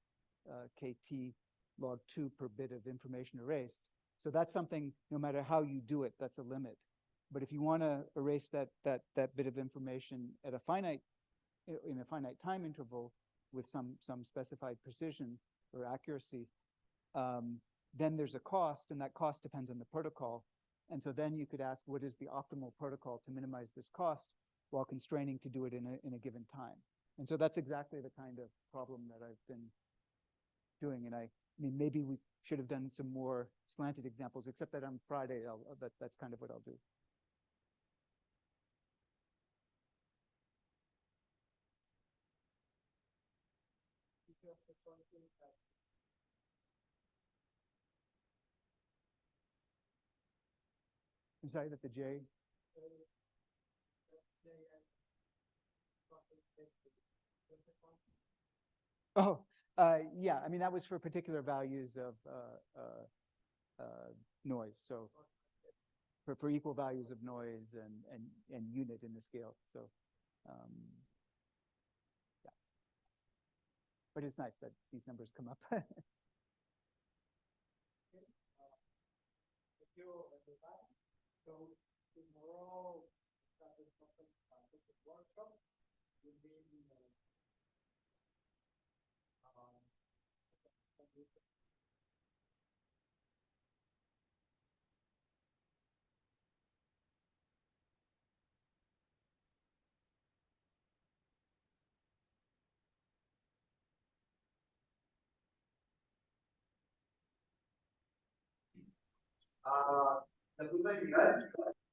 KT log 2 per bit of information erased. So that's something, no matter how you do it, that's a limit. But if you want to erase that bit of information at a finite, in a finite time interval with some specified precision or accuracy, then there's a cost, and that cost depends on the protocol. And so then you could ask, what is the optimal protocol to minimize this cost while constraining to do it in a given time? And so that's exactly the kind of problem that I've been doing. And I mean, maybe we should have done some more slanted examples, except that on Friday, that's kind of what I'll do. I'm sorry, that the J. Oh, yeah. I mean, that was for particular values of noise. So for equal values of noise and unit in the scale. So yeah. But it's nice that these numbers come up. So tomorrow, workshop will be la Universidad